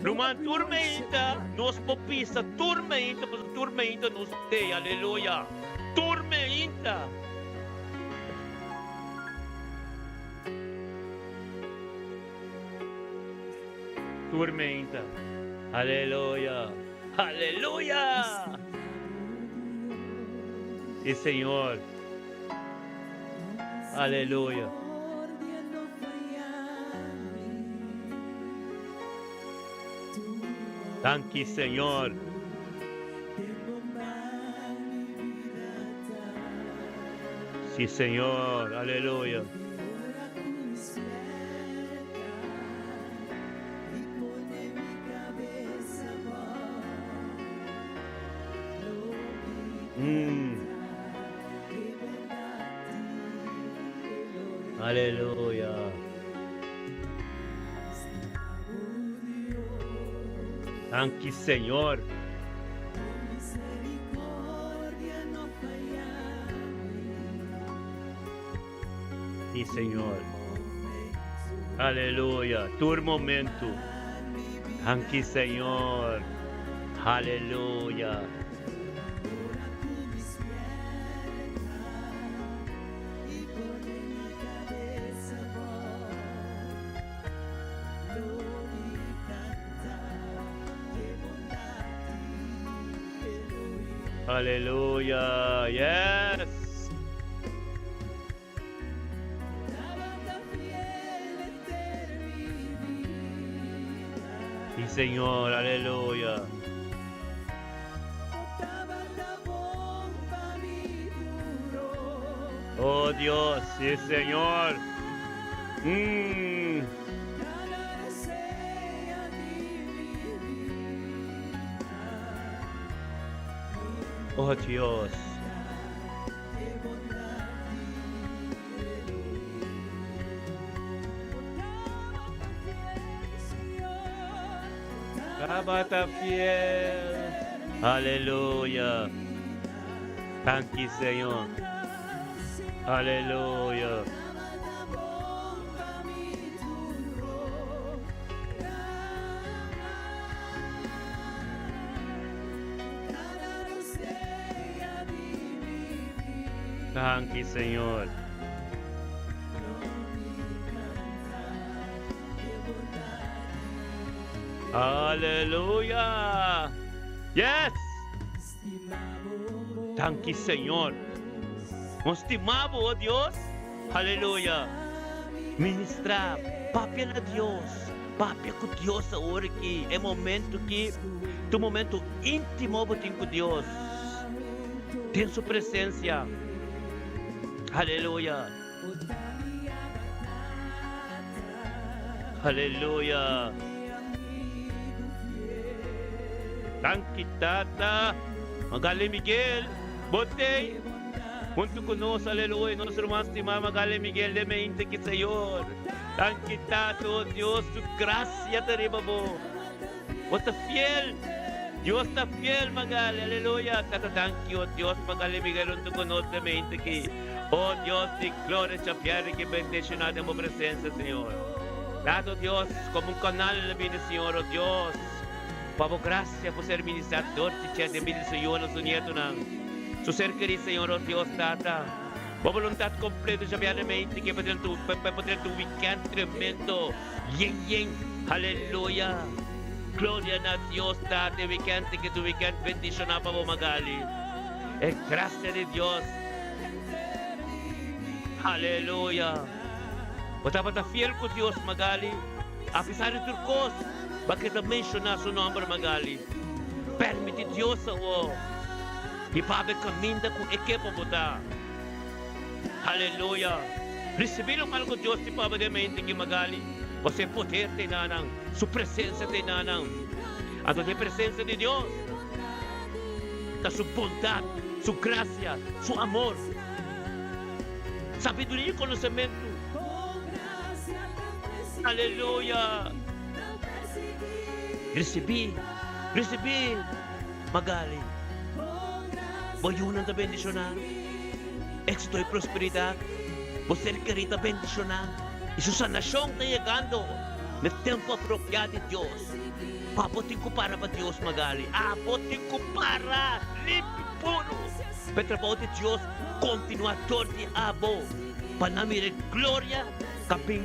Ruman turmeinta. Nos popista. Turmeinta. Turmeinta nos te. Aleluya. Turmeinta. Turmenta. Aleluya. Aleluya. Sí, Señor. Aleluya. Thank you, Señor. Sí, Señor. Aleluya. Aleluya. Thank you, Señor. Sí, Señor. Aleluya. Tu momento. Thank you, Señor. Aleluya. Aleluya. Yes. Sí, Señor. Aleluya. Oh Dios, sí, Señor. Oh Dios. Tabata fiel. Aleluya. Thank you, Señor. Aleluya. Thank you, Señor. Aleluya. Yes. Thank you, Señor. Nos estimamos, oh Dios. Aleluya. Ministrar. Papia na Deus. Papia com Deus agora aqui. É momento que tu momento íntimo com Deus. Tem sua presença. Aleluya. Aleluya. Thank you, Tata. Magaling Miguel. Botei. Junto con nosotros, aleluya, nuestro hermano estimado Magali Miguel de Mente que Señor. Tan quitado, Dios, tu gracia te ribabo. Vos estás fiel. Dios está fiel, Magali, aleluya. Tata, thank you, Dios, Magali Miguel, junto con nosotros de Mente que. Oh Dios, de gloria, chapiare, que bendicionada en tu presencia, Señor. Dado Dios, como un canal en la vida, Señor, oh Dios. Pavo, gracias por ser ministrador, de vida, Señor, su nieto, su ser querido, Señor, oh Dios, Tata. Por voluntad completa, chapiaremente, que poder tu weekend tremendo. Yen, aleluya. Gloria a Dios, Tata, weekend, que tu weekend bendicionada, Pavo Magali. Es gracia de Dios. Aleluya. Basta fiel con Dios, Magali. A pesar de tus cosas, porque te menciona su nombre, Magali. Permite Dios a vos. Y para caminhar con equipo botar. Aleluya. Recibir algo Dios te para de mente que Magali. Você poder te nanang, su presencia te nanang. A tu presencia de Dios. Da su bondad, su gracia, su amor. Sabedoria e conhecimento. Aleluia. Recebi, Magali. Boyunan da bendicionar. Éxito e prosperidade. Você querida bendicionar. E sua nação está chegando no tempo apropriado de Deus. Para poder para Deus, Magali. Poder para limpo puro. Para poder Deus continuador de abo. Para mire glória, capim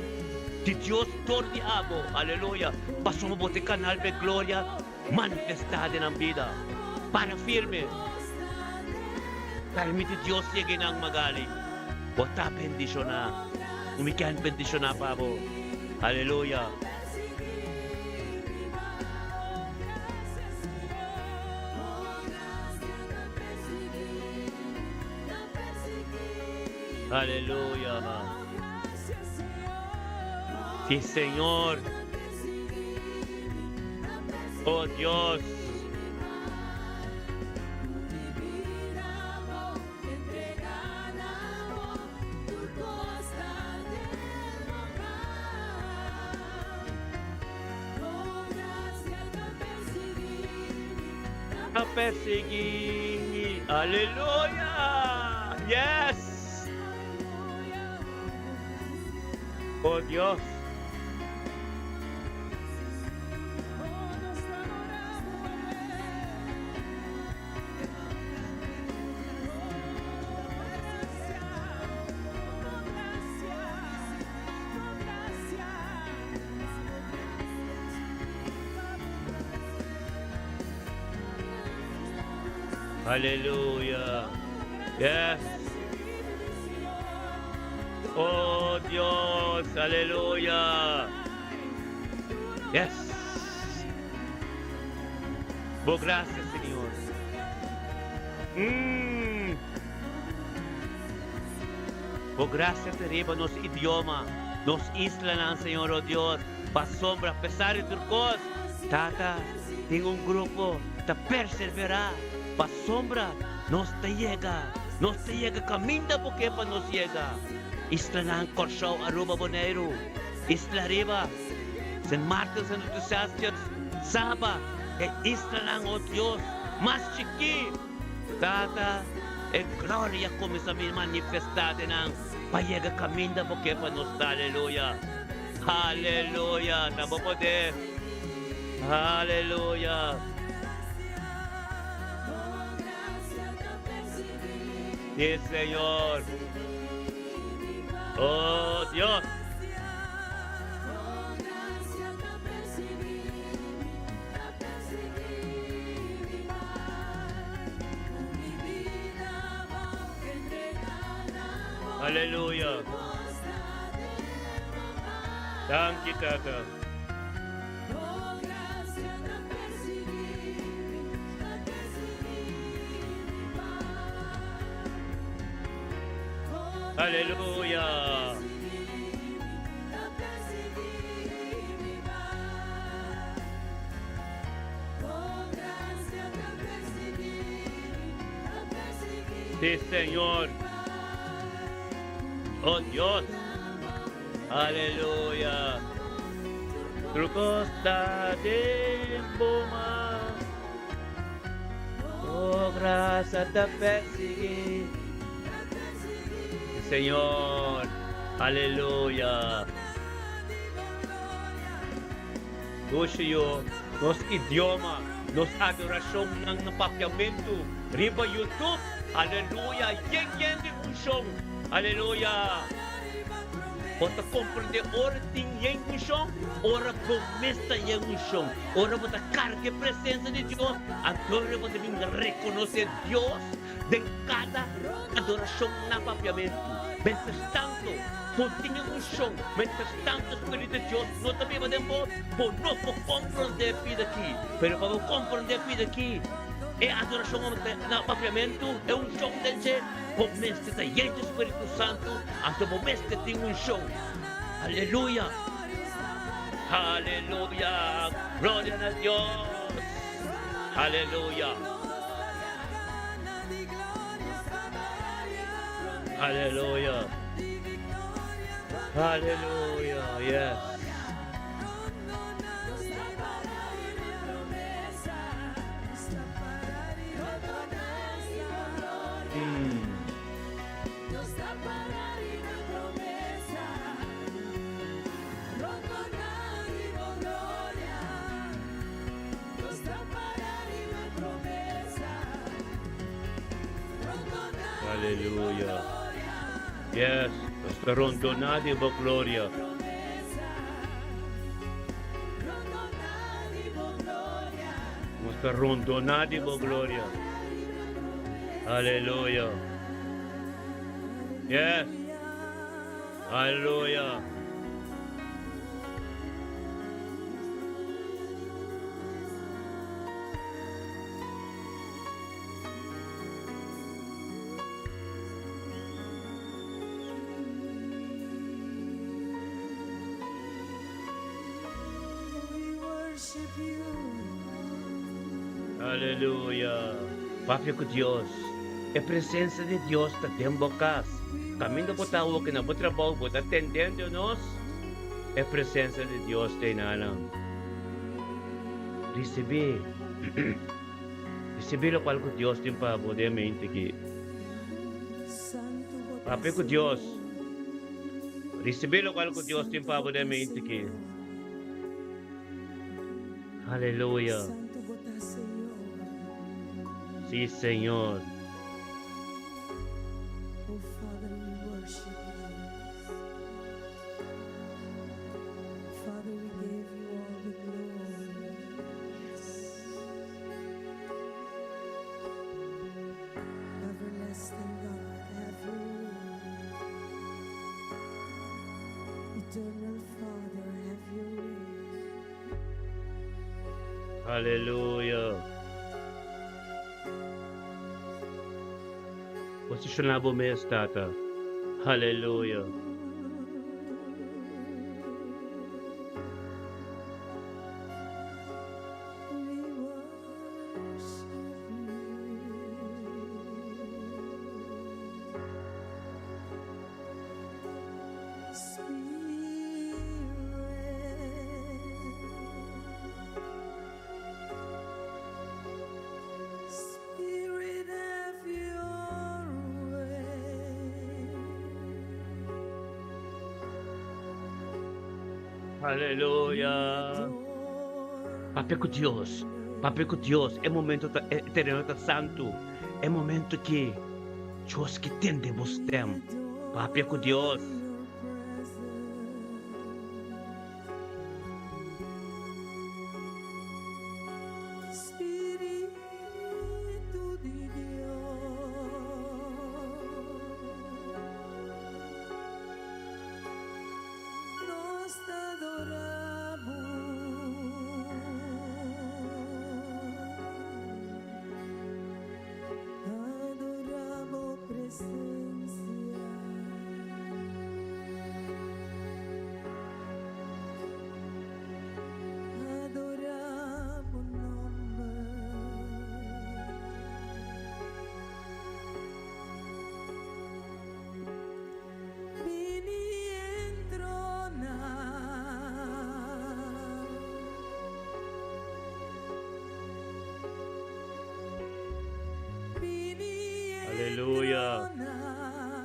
de Deus dor de abo. Aleluia. Passamos por o canal de glória manifestada na vida. Para firme. Permite Deus chegue nang Magali. Bota bendicionar. Umikan bendicionar pabo. Aleluia. Aleluya. Sí, Señor. Oh Dios. A perseguir. Aleluya. Yes. Oh Dios. Aleluya. Yes. Oh Dios, aleluya. Yes. Oh, gracias, Señor. Oh, gracias te riba nos idioma, nos isla, Señor, oh Dios, pa sombra, a pesar de tus cosas. Tata, tengo un grupo, te perseverar, pa sombra, nos te llega, camina porque pa nos llega. Isla ng Corsao, Aruba, Bonaire, Isla Riba, San Martin, San Sebastián, Saba, Isla ng, oh Dios, más chiqui. Tata, gloria comienza a manifestar ng payega caminda porque pa nos da, aleluya. Aleluya, tamo poder. Aleluya. Sí, Señor. Oh Dios. Aleluya. Thank you, Tata. Aleluya. Sí, Señor. Oh Dios, aleluya. Tu costa de boma, oh graça te persigue, Señor, aleluya. Doshio, nos idioma, nos adoración ng napapiamento, riba YouTube, aleluya, yen de unsyong, aleluya. Bota comprende ora ting yen unsyong, ora comesta yen unsyong, ora bota cargue presença de Deus, agora bota vinga reconocer Deus de cada adoração na papiamento. Mientras tanto, continua unsyong, mientras tanto Espírito de Deus, não também podemos por não compreender vida aqui, pero para compreender vida aqui, é adoração na papiamento, é unsyong dele. Pomeste está lleno de Espíritu Santo, hasta pomeste tiene un show. Aleluya. Aleluya. Gloria a Dios. Aleluya. Aleluya. Aleluya. Yes. Aleluya. Yes, nuestra rondonada va gloria. Nuestra rondonada va gloria. Aleluya. Yes. Aleluya. Aleluya. Pátria com Deus. A presença de Deus está dentro da casa. Caminho para o trabalho, que não para o trabalho, para atendendo nós. A presença de Deus tem nada. Receber. Receber o qual que Deus tem para poder mente aqui. Pátria com Deus. Receber o qual que Deus tem para poder mente aqui. Aleluya. Sí, Señor. Oh, Father, we worship you. Father, we give you all the glory. Everlasting God, have your way. Eternal Father, have your way. Aleluya. Posicionado me estata. Aleluya. Aleluya. Papi com Deus. Papi com Deus. É momento eterno santo. É momento que Deus que tem de você. Papi com Deus.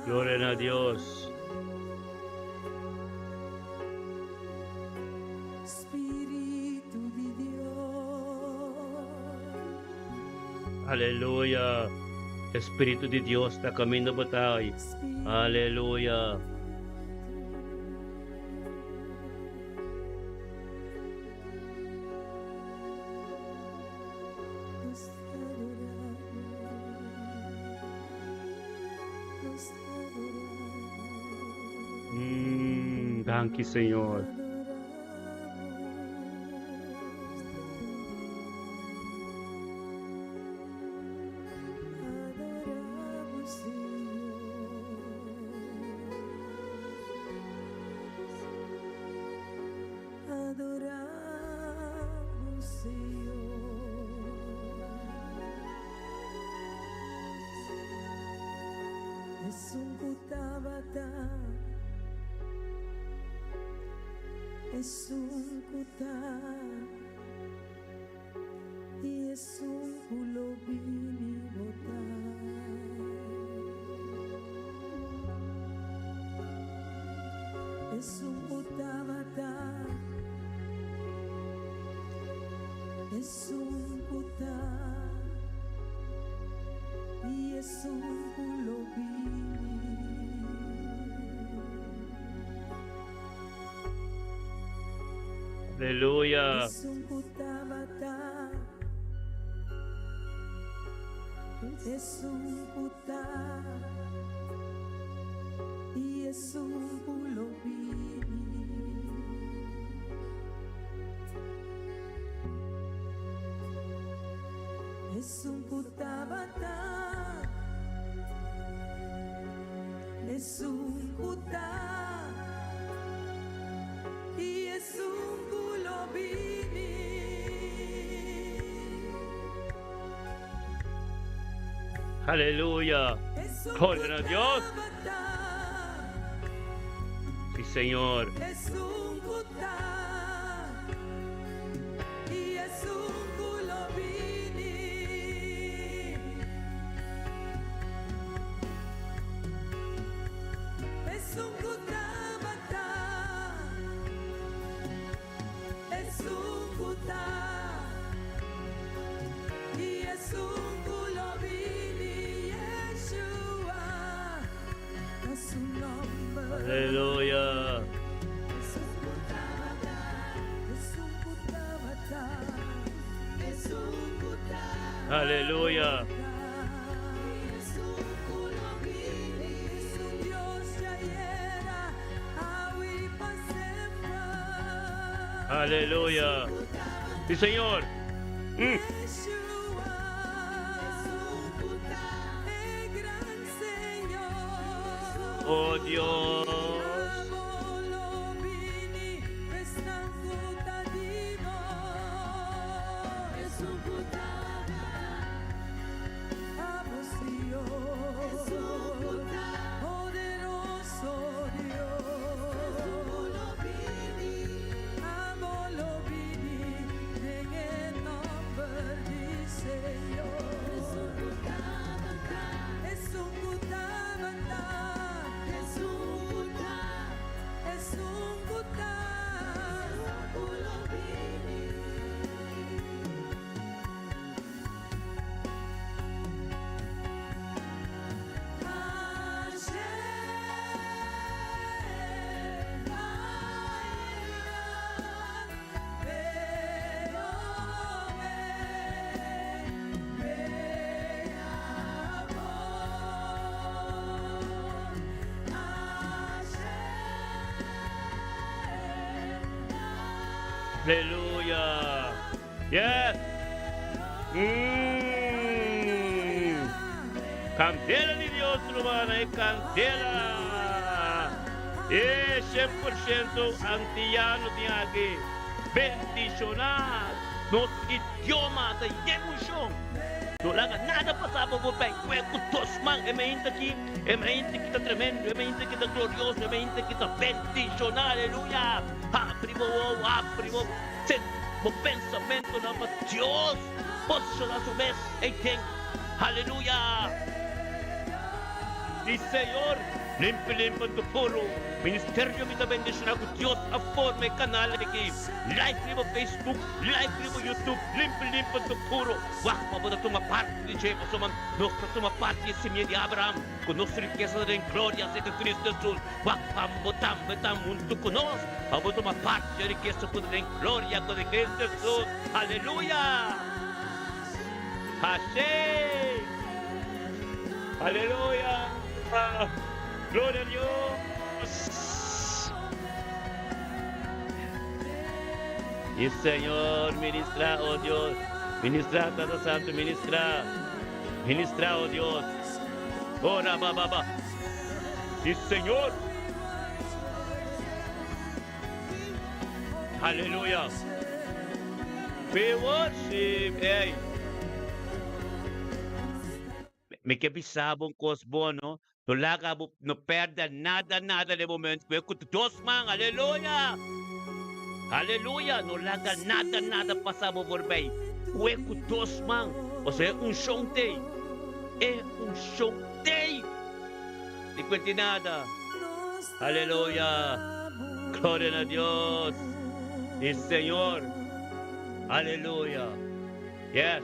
Gloria a Dios. Spirito di Dio, Aleluya. Espiritu di Diyos na kami nabatay. Aleluya. Thank you, Señor. adoramos, Señor. Es un kutabata, es un kuta, y es un kulobini es un kutabata, es un kuta, y es un kulobini. Aleluya. Es un kutabata, es un kuta, y es un kulobini. Es un kutabata, es un kuta, y es un kulobini. Aleluya. Es un Gloria a Dios. kutabata, Sí, Señor. es un kuta, y es un kulobini. Es un kutabata, es un kuta, y es un kulobini. Yeshua, a su nombre. Aleluya. Es un kutabata, es un kutabata, es un kuta. Aleluya. Es un kulobini, es un Dios de ayer, hoy y para siempre. Aleluya. Sí, Señor. Yeshua, el gran Señor. Oh Dios. Abolobini, es tan kutadino. Es un kutabata, amo Dios. Es un kutabata, poderoso Dios. Abolobini, en el nombre del Señor. Es un kutabata, es un kutabata, es un kuta, es un kuta. Aleluya. Yes. Candela de Dios, hermana, es candela. Es 100% antillano de aquí. Bendicionar. Nos idioma de emoción. No le haga nada pasar por el país. Cuerpo tosman. Emente aquí. Emente que está tremendo. Emente que está glorioso. Emente que está bendicionar. Aleluya. Aprimo. O pensamento na Dios. Posicionar su vez. Aleluya. Sí, Señor. Limpi-limpan tu puro. Ministerio kita bendición ako Diyos a forma kanal lagi. Live ni mo Facebook, live ni mo YouTube. Limpi-limpan tu puro. Wah, mabuda tumaparte di Jepo suman. Nostra tumaparte si di Abraham. Con nostra riqueza de gloria de Cristo Jesús. Wah, pambotam betam untuk kunos. Mabuda tumaparte de riqueza de gloria de Cristo Jesús. Aleluya. Hashem. Aleluya. Gloria a Dios. Y Señor, ministra, oh Dios. Ministra, Santo Santo, ministra. Ministra, oh Dios. Ora, baba. Sí, Señor. Aleluya. We worship. Hey. Me que bisabong cosbo, no? No laga, no perda nada de momento. We could dos man, aleluya. Aleluya, no laga nada pasabo por bay. We could dos man. O sea, un shonte. Un shonte. Di cuenti nada. Aleluya. Gloria a Dios. Y Señor. Aleluya. Yes.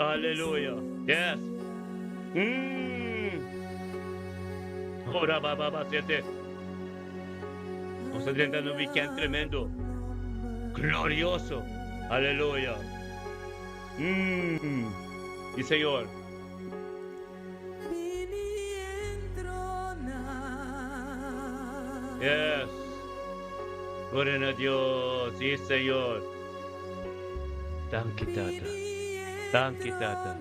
Aleluya. Yes. Ora, baba, siete. Vamos entrando un weekend tremendo. Glorioso. Aleluya. Y Señor. Yes. Gloria a Dios. Sí, Señor. Thank you, Tata. Thank you, Tata.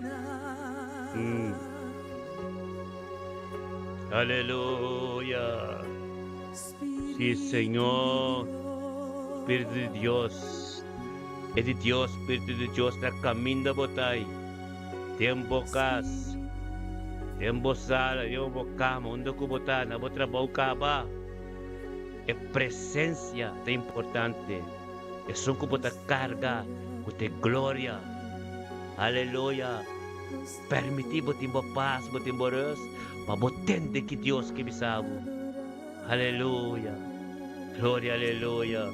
Aleluya. Sí, Señor. Espíritu de Dios. Es de Dios, Espíritu de Dios, la camina botay. Tiempo cas. Tiempo sala, tiempo cama, onde que botar, na outra boca ba. É presencia de importante. É só que botar carga, botar glória. Aleluia. Permitir botar paz, botar boras, mas botende que Deus que me sabe. Aleluia. Glória, aleluia.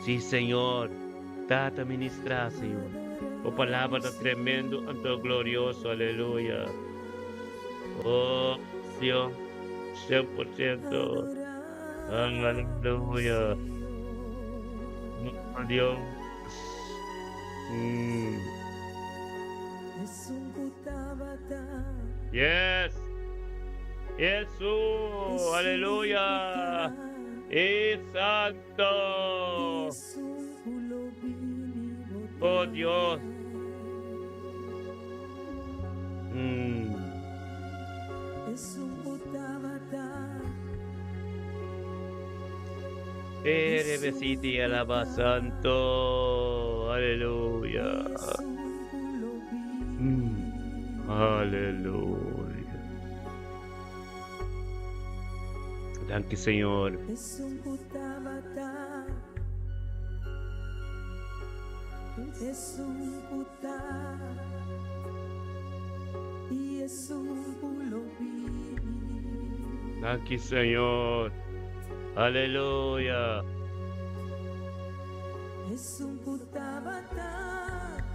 Sim, Senhor. Tata ministrar, Senhor. O palavra está tremendo, anto glorioso, aleluia. Oh, Deus, 100%. Aleluia. Dios. Yes. Jesús. Aleluya. Es santo. Oh Dios. Eres besiti alaba santo. Aleluya. Aleluya. Danke, Señor. Danke, Señor. Aleluya.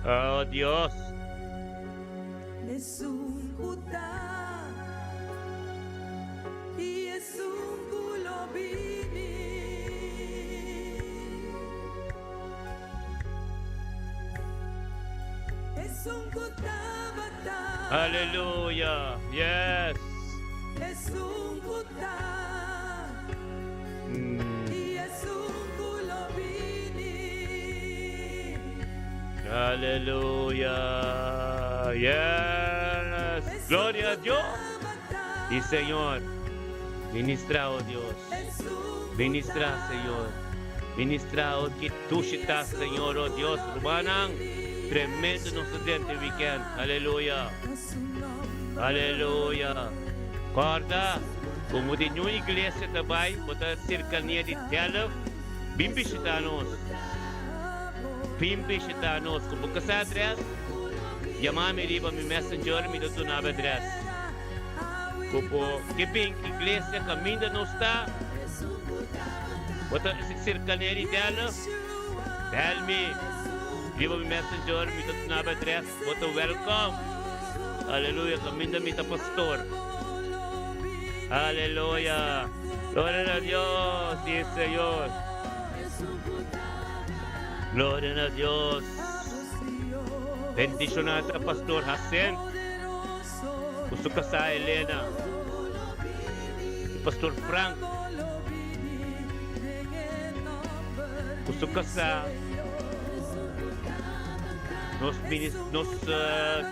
Oh Dios. Es un Judá y es un Gulobini. Es un Judá. Aleluya. Yes. Es un Judá. Y es un Gulobini. Aleluya. Yes. Gloria a Dios. Y Señor, ministra, oh Dios. Ministra, Señor. Ministra, oh que tú estás, Señor, oh Dios. Rumanang. Tremendo nuestro dente weekend. Aleluya. Aleluya. Corda. Como de uma igreja também, botar cercania de tela, bimbisitanos, como que essa address, chamar-me riba, me messenger, me dá tu nova address. Kupo kibing iglesia kaminda no sta. Wata isik kaneri dala. Tell me. Give me messenger, mi tatnaba address. Wata welcome. Hallelujah. Kaminda mi ta pastor. Hallelujah. Gloria a Dios. Sí, Señor. Gloria a Dios. Bendicionada Pastor Hassan. Gusto ka sa Elena. Pastor Frank. Gusto ka sa nos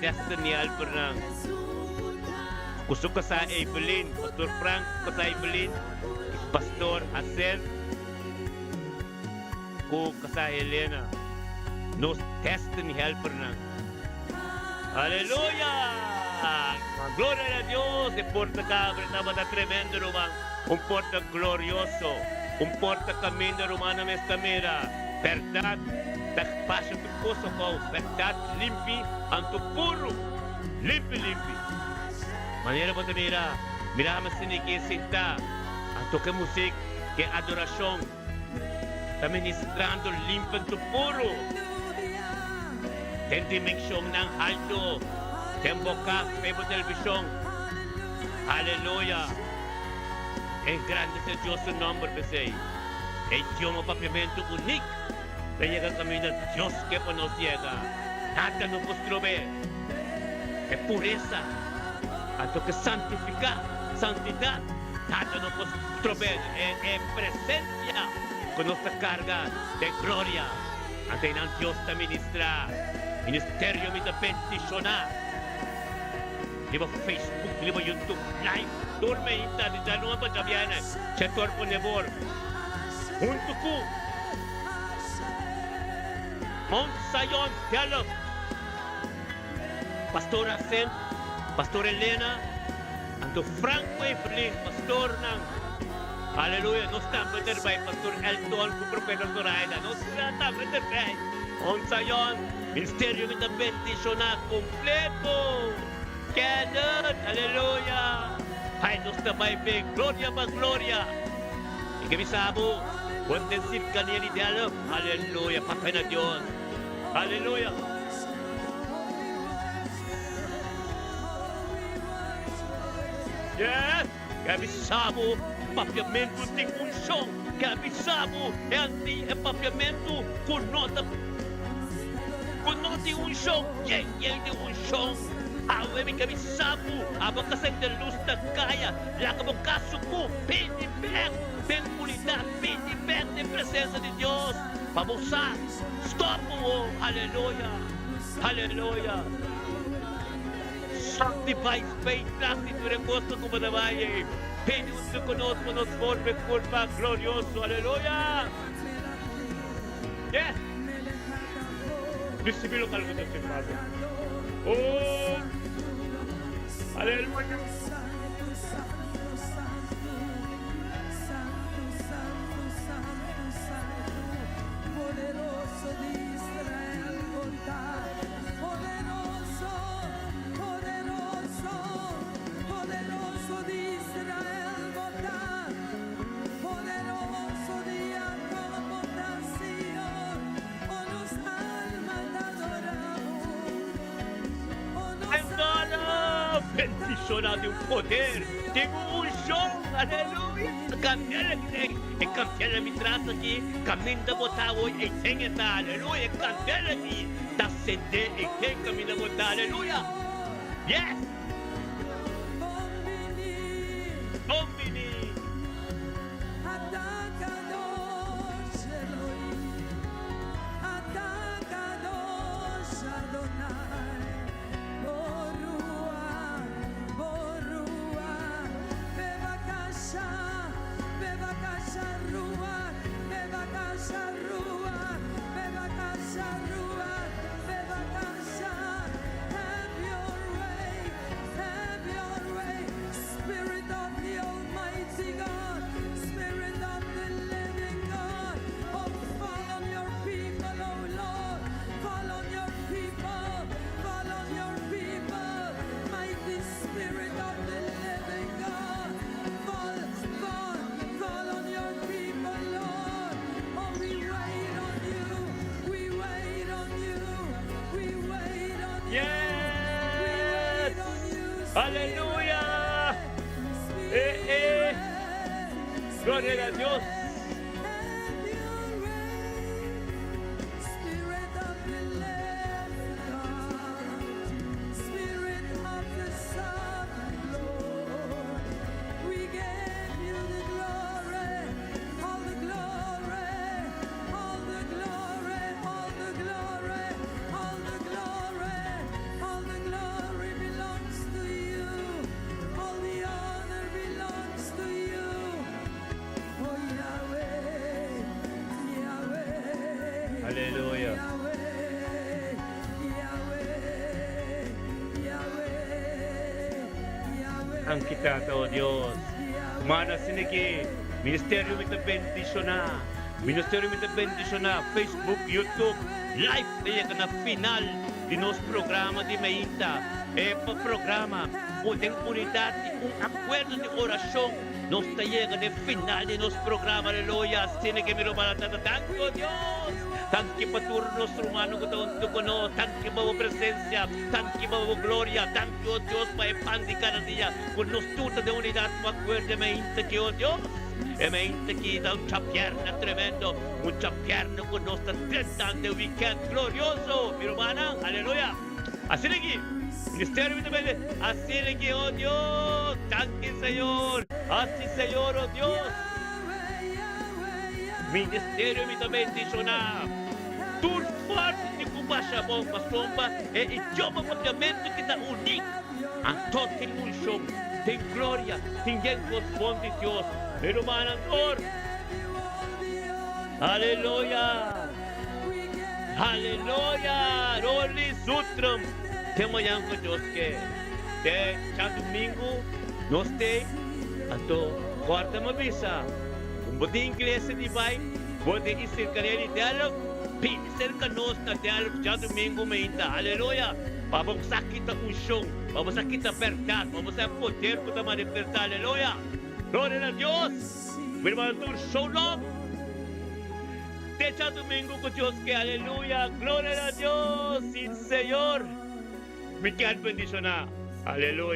destiny Alpernang. Gusto ka sa Evelyn. Pastor Frank ka sa Evelyn. Pastor Hassan. Ko ka sa Elena. Nos destiny helper nang. Aleluya! Gloria a Dios! De porta cabra, estaba tremendo, román. Un porta glorioso. Un porta camino, romana, mes camera. Verdad, passion tu poso ko. Verdad, limpi, anto puro. Limpi, limpi. Manera mo mira. Mira mas sinikisinta. Anto que musik, que adoración. Está ministrando limpan tu puro. Ten dimensión ng alto. Ten boca, pebo televisión. Aleluya. En grande es Dios su nombre, besay. El idioma papiamento único. Le llega camino Dios que nos llega. Nada no construye. Es pureza. Tanto que santificar, santidad. Nada no construye. Es presencia. Con nuestra carga de gloria. Ante el Dios te ministra. Ministerio me te bendicionar. Libo Facebook, libo YouTube, live. Turme ita, di dano pa jabianan. Chetor po nebor. Junto ko. Mount Zion, dialog. Pastor Hassan, Pastor Elena, Anto Franco Evelyn, Pastor ng Hallelujah, no está by Pastor Elton, Profesor Zoraida, no está by Mount Zion, Ministerio de bendición completo. Canon, Hallelujah. Ay, no está by Gloria más Gloria. Y que misamo, cuando decir kanina ni dialog, Hallelujah, papay na Diyos. Hallelujah. Yes, kabisamo, papiamento de unção, kabisamo, é papiamento com nota de unção, de unção. Awe mi kabisamo, abang kasay de luz na kaya, lakabang kasuko, pinibek, penkulidad, pinibek de presença de Deus. Pabusa, stop mo, hallelujah, hallelujah. Sanctify faith, trust tu recosto como de valle. Pedius tu conosco nos forme curva glorioso. Aleluya. Yes. Visibilo ka lang sa Padre. Oh. Aleluya. Poderoso de Israel, contar. Poderoso de Israel, votar, poderoso de Jacob, votar, Señor, o nos almas te adoramos, o nos Hermana, bendición de un poder, de un show, aleluya. Cambiar mi trazo aquí, camina botar hoy, y tenga esta, aleluya, cambiar aquí, da sede, y tenga camina botar, aleluya. Yes. Omni. Atakadosh Elohim, Atakadosh Adonai, Borua, Bevakasha, Bevakasha Ruach, Bevakasha Ruach, Bevakasha Ruach, Bevakasha, have your way, Aleluya. Gloria a Dios. Spirit of the living God, Spirit of the sovereign Lord, we give you the glory, all the glory, all the glory, all the glory, all the glory, all the glory belongs to you, all the honor belongs to you. Oh Yahweh, Yahweh, Aleluya. Yahweh, Yahweh, Yahweh, Yahweh. Ang kita o Diyos. Mana sinigi. Ministeryo ito bendisyon na. Ministeryo ito bendisyon na. Facebook, YouTube, live kaya ka na final di nos programa di Mayinta. Pa programa. Udeng unidad di un acuerdo de oración. Nos talle ka de final di nos programa. Aleluya. Sinigi miro malatata. Thank you, Dios. Thank you, paturnos rumano ko taon to kono. Thank you, bawa presencia. Thank you, bawa gloria. Thank you, Dios, pa epandi cada día. Con nos tuta de unidad, tu acuerdo, me inte que, oh Dios. Me inte que da un chapierna tremendo. Un chapierna con nostra 30 de weekend glorioso. Mi romana, aleluya. Así de aquí. Ministerio de Bende. Así de aquí, oh Dios. Thank you, Señor. Así, Señor, oh Dios. Ministerio de bendición. Tur parte de kubasha bomba somba e idioma obviamente que está unido a todo el mundo. Tem glória, tem corresponde Deus. Meu manador. Aleluia. Aleluia. Roli sutram. Temo yang ko Deus que te cha domingo nós tem ato quarta mabisa. Buti inglês di vai, buti isir kaneli dialog, pinisir ka nos na dialog sa domingo Mayinta. Aleluya. Pabagsak kita usyong, pabagsak kita verdad, pabagsak poder ko tama de verdad. Aleluya. Gloria a Dios. Hermano, tú show love. Te sa domingo ko Dios que aleluya. Gloria a Dios. Sí, Señor. Mi bendición. Aleluya.